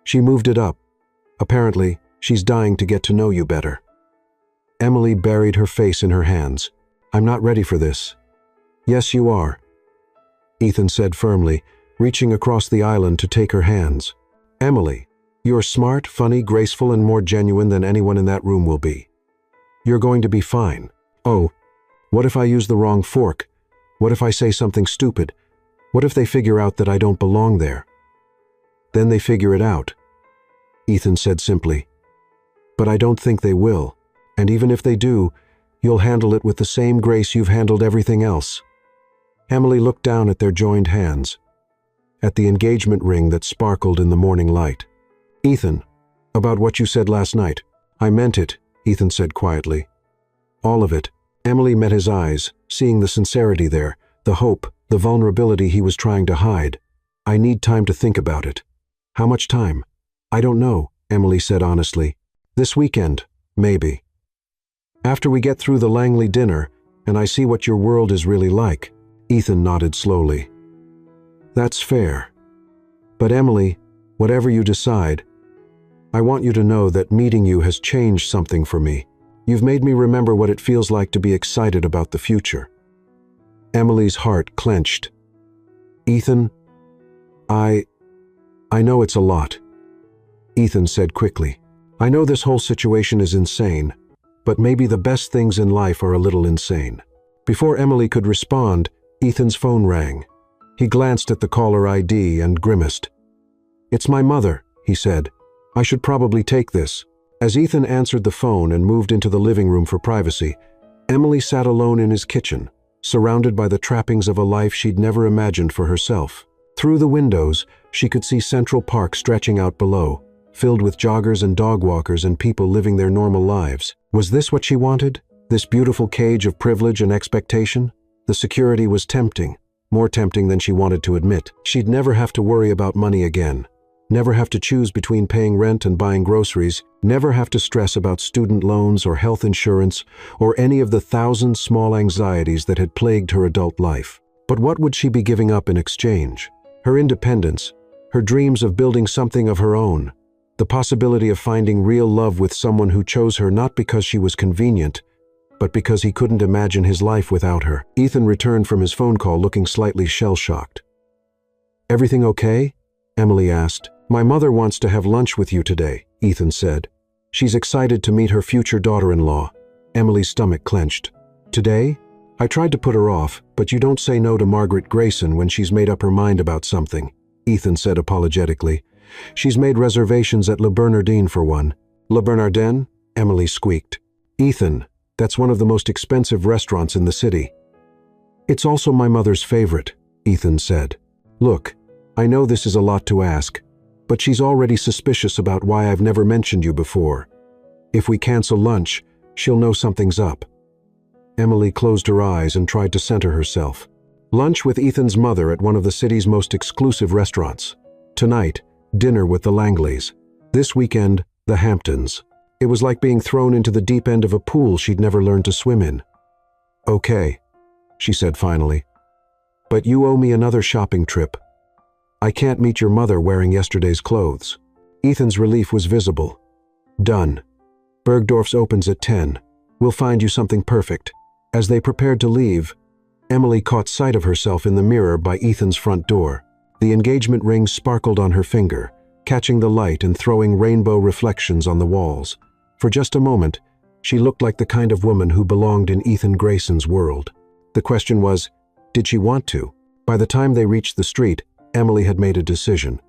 "She moved it up. Apparently, she's dying to get to know you better." Emily buried her face in her hands. "I'm not ready for this." "Yes, you are," Ethan said firmly, reaching across the island to take her hands. "Emily, you're smart, funny, graceful, and more genuine than anyone in that room will be. You're going to be fine. Oh, what if I use the wrong fork? What if I say something stupid? What if they figure out that I don't belong there?" "Then they figure it out," Ethan said simply. "But I don't think they will. And even if they do, you'll handle it with the same grace you've handled everything else." Emily looked down at their joined hands, at the engagement ring that sparkled in the morning light. "Ethan, about what you said last night." "I meant it," Ethan said quietly. "All of it." Emily met his eyes, seeing the sincerity there, the hope, the vulnerability he was trying to hide. "I need time to think about it." "How much time?" "I don't know," Emily said honestly. "This weekend, maybe. After we get through the Langley dinner, and I see what your world is really like." Ethan nodded slowly. "That's fair. But Emily, whatever you decide, I want you to know that meeting you has changed something for me. You've made me remember what it feels like to be excited about the future." Emily's heart clenched. "Ethan, I know it's a lot," Ethan said quickly. "I know this whole situation is insane, but maybe the best things in life are a little insane." Before Emily could respond, Ethan's phone rang. He glanced at the caller ID and grimaced. "It's my mother," he said. "I should probably take this." As Ethan answered the phone and moved into the living room for privacy, Emily sat alone in his kitchen, surrounded by the trappings of a life she'd never imagined for herself. Through the windows, she could see Central Park stretching out below, filled with joggers and dog walkers and people living their normal lives. Was this what she wanted? This beautiful cage of privilege and expectation? The security was tempting, more tempting than she wanted to admit. She'd never have to worry about money again. Never have to choose between paying rent and buying groceries, never have to stress about student loans or health insurance or any of the thousand small anxieties that had plagued her adult life. But what would she be giving up in exchange? Her independence, her dreams of building something of her own, the possibility of finding real love with someone who chose her not because she was convenient, but because he couldn't imagine his life without her. Ethan returned from his phone call looking slightly shell-shocked. "Everything okay?" Emily asked. "My mother wants to have lunch with you today," Ethan said. "She's excited to meet her future daughter-in-law." Emily's stomach clenched. "Today? I tried to put her off, but you don't say no to Margaret Grayson when she's made up her mind about something," Ethan said apologetically. "She's made reservations at Le Bernardin for one." "Le Bernardin?" Emily squeaked. "Ethan, that's one of the most expensive restaurants in the city." "It's also my mother's favorite," Ethan said. "Look, I know this is a lot to ask, but she's already suspicious about why I've never mentioned you before. If we cancel lunch, she'll know something's up." Emily closed her eyes and tried to center herself. Lunch with Ethan's mother at one of the city's most exclusive restaurants. Tonight, dinner with the Langleys. This weekend, the Hamptons. It was like being thrown into the deep end of a pool she'd never learned to swim in. "Okay," she said finally. "But you owe me another shopping trip. I can't meet your mother wearing yesterday's clothes." Ethan's relief was visible. "Done. Bergdorf's opens at 10. We'll find you something perfect." As they prepared to leave, Emily caught sight of herself in the mirror by Ethan's front door. The engagement ring sparkled on her finger, catching the light and throwing rainbow reflections on the walls. For just a moment, she looked like the kind of woman who belonged in Ethan Grayson's world. The question was, did she want to? By the time they reached the street, Emily had made a decision.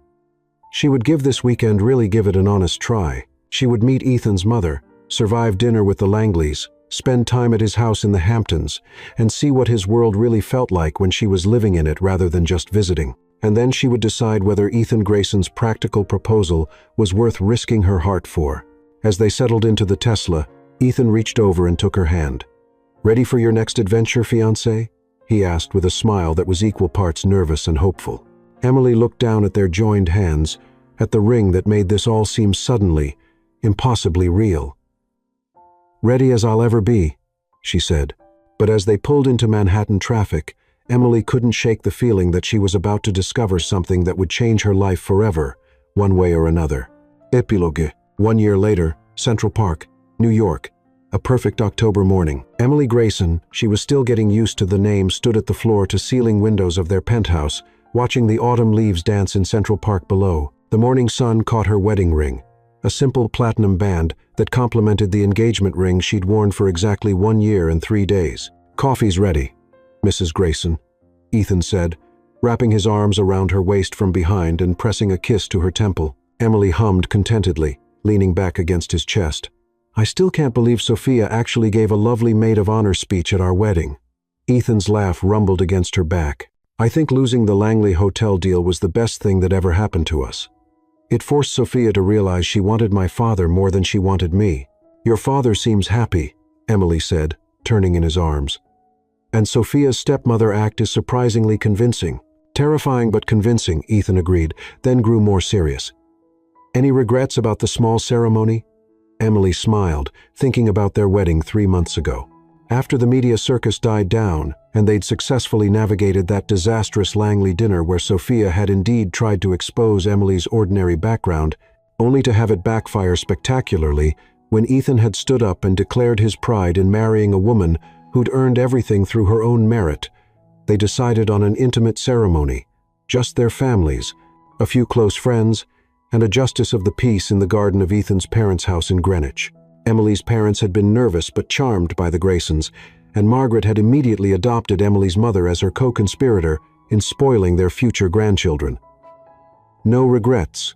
She would give this weekend really give it an honest try. She would meet Ethan's mother, survive dinner with the Langleys, spend time at his house in the Hamptons, and see what his world really felt like when she was living in it rather than just visiting. And then she would decide whether Ethan Grayson's practical proposal was worth risking her heart for. As they settled into the Tesla, Ethan reached over and took her hand. "Ready for your next adventure, fiancé?" he asked with a smile that was equal parts nervous and hopeful. Emily looked down at their joined hands, at the ring that made this all seem suddenly, impossibly real. "Ready as I'll ever be," she said. But as they pulled into Manhattan traffic, Emily couldn't shake the feeling that she was about to discover something that would change her life forever, one way or another. Epilogue. 1 year later, Central Park, New York. A perfect October morning. Emily Grayson, she was still getting used to the name, stood at the floor-to-ceiling windows of their penthouse, watching the autumn leaves dance in Central Park below. The morning sun caught her wedding ring, a simple platinum band that complemented the engagement ring she'd worn for exactly 1 year and 3 days. "Coffee's ready, Mrs. Grayson," Ethan said, wrapping his arms around her waist from behind and pressing a kiss to her temple. Emily hummed contentedly, leaning back against his chest. "I still can't believe Sophia actually gave a lovely maid of honor speech at our wedding." Ethan's laugh rumbled against her back. "I think losing the Langley hotel deal was the best thing that ever happened to us. It forced Sophia to realize she wanted my father more than she wanted me." "Your father seems happy," Emily said, turning in his arms. "And Sophia's stepmother act is surprisingly convincing." "Terrifying but convincing," Ethan agreed, then grew more serious. "Any regrets about the small ceremony?" Emily smiled, thinking about their wedding 3 months ago. After the media circus died down, and they'd successfully navigated that disastrous Langley dinner where Sophia had indeed tried to expose Emily's ordinary background, only to have it backfire spectacularly when Ethan had stood up and declared his pride in marrying a woman who'd earned everything through her own merit, they decided on an intimate ceremony, just their families, a few close friends, and a justice of the peace in the garden of Ethan's parents' house in Greenwich. Emily's parents had been nervous but charmed by the Graysons, and Margaret had immediately adopted Emily's mother as her co-conspirator in spoiling their future grandchildren. "No regrets,"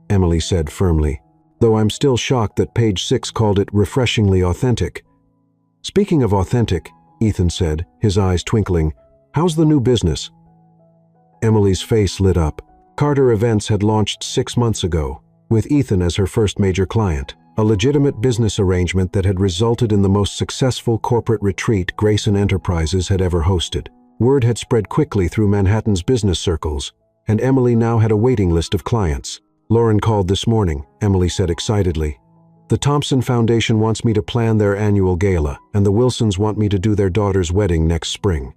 Emily said firmly, though I'm still shocked that page 6 called it refreshingly authentic. "Speaking of authentic," Ethan said, his eyes twinkling, "how's the new business?" Emily's face lit up. Carter Events had launched 6 months ago, with Ethan as her first major client, a legitimate business arrangement that had resulted in the most successful corporate retreat Grayson Enterprises had ever hosted. Word had spread quickly through Manhattan's business circles, and Emily now had a waiting list of clients. "Lauren called this morning," Emily said excitedly. "The Thompson Foundation wants me to plan their annual gala, and the Wilsons want me to do their daughter's wedding next spring."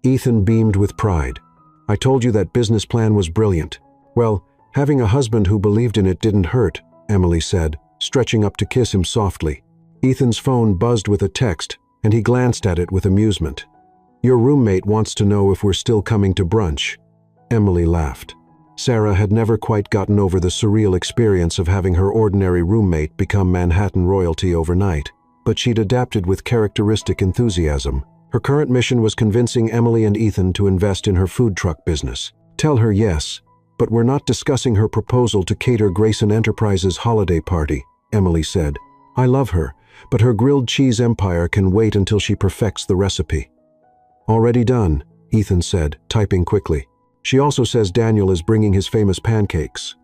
Ethan beamed with pride. "I told you that business plan was brilliant." "Well, having a husband who believed in it didn't hurt," Emily said, stretching up to kiss him softly. Ethan's phone buzzed with a text, and he glanced at it with amusement. "Your roommate wants to know if we're still coming to brunch." Emily laughed. Sarah had never quite gotten over the surreal experience of having her ordinary roommate become Manhattan royalty overnight, but she'd adapted with characteristic enthusiasm. Her current mission was convincing Emily and Ethan to invest in her food truck business. "Tell her yes, but we're not discussing her proposal to cater Grayson Enterprises' holiday party," Emily said. "I love her, but her grilled cheese empire can wait until she perfects the recipe." "Already done," Ethan said, typing quickly. "She also says Daniel is bringing his famous pancakes."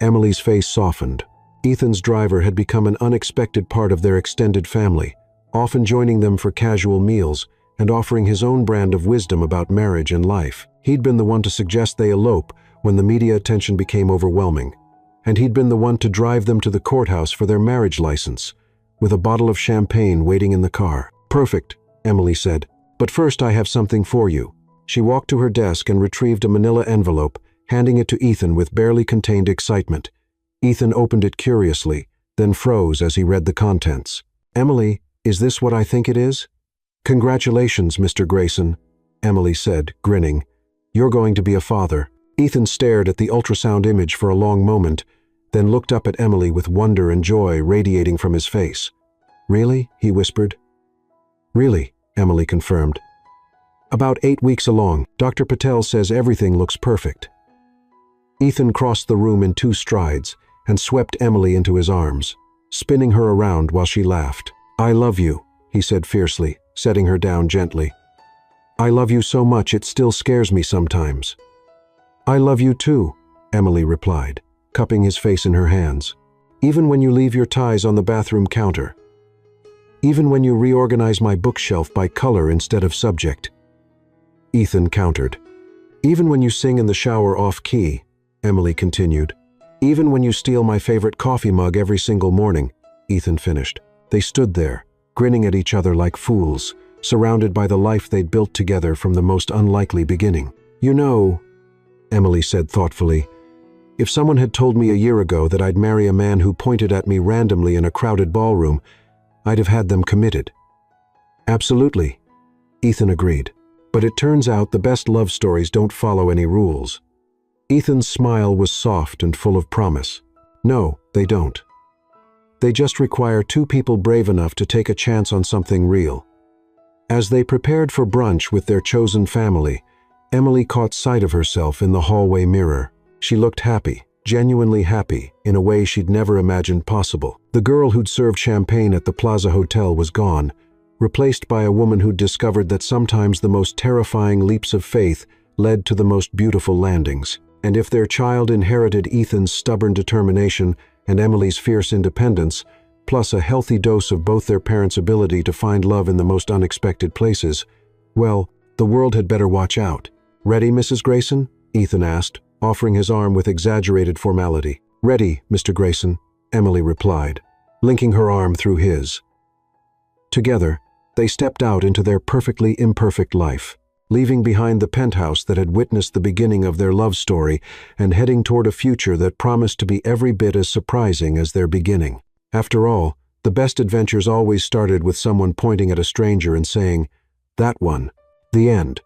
Emily's face softened. Ethan's driver had become an unexpected part of their extended family, often joining them for casual meals and offering his own brand of wisdom about marriage and life. He'd been the one to suggest they elope when the media attention became overwhelming, and he'd been the one to drive them to the courthouse for their marriage license, with a bottle of champagne waiting in the car. "Perfect," Emily said. "But first I have something for you." She walked to her desk and retrieved a manila envelope, handing it to Ethan with barely contained excitement. Ethan opened it curiously, then froze as he read the contents. "Emily, is this what I think it is?" "Congratulations, Mr. Grayson," Emily said, grinning. "You're going to be a father." Ethan stared at the ultrasound image for a long moment, then looked up at Emily with wonder and joy radiating from his face. "Really?" he whispered. "Really," Emily confirmed. "About 8 weeks along. Dr. Patel says everything looks perfect." Ethan crossed the room in 2 strides and swept Emily into his arms, spinning her around while she laughed. "I love you," he said fiercely, setting her down gently. "I love you so much it still scares me sometimes." "I love you too," Emily replied, cupping his face in her hands. "Even when you leave your ties on the bathroom counter. Even when you reorganize my bookshelf by color instead of subject." Ethan countered. "Even when you sing in the shower off-key," Emily continued. "Even when you steal my favorite coffee mug every single morning," Ethan finished. They stood there, grinning at each other like fools, surrounded by the life they'd built together from the most unlikely beginning. "You know," Emily said thoughtfully, "if someone had told me a year ago that I'd marry a man who pointed at me randomly in a crowded ballroom, I'd have had them committed." "Absolutely," Ethan agreed. "But it turns out the best love stories don't follow any rules." Ethan's smile was soft and full of promise. "No, they don't. They just require 2 people brave enough to take a chance on something real." As they prepared for brunch with their chosen family, Emily caught sight of herself in the hallway mirror. She looked happy, genuinely happy, in a way she'd never imagined possible. The girl who'd served champagne at the Plaza Hotel was gone, replaced by a woman who'd discovered that sometimes the most terrifying leaps of faith led to the most beautiful landings. And if their child inherited Ethan's stubborn determination and Emily's fierce independence, plus a healthy dose of both their parents' ability to find love in the most unexpected places, well, the world had better watch out. "Ready, Mrs. Grayson?" Ethan asked, offering his arm with exaggerated formality. "Ready, Mr. Grayson," Emily replied, linking her arm through his. Together, they stepped out into their perfectly imperfect life, leaving behind the penthouse that had witnessed the beginning of their love story and heading toward a future that promised to be every bit as surprising as their beginning. After all, the best adventures always started with someone pointing at a stranger and saying, "That one." The end.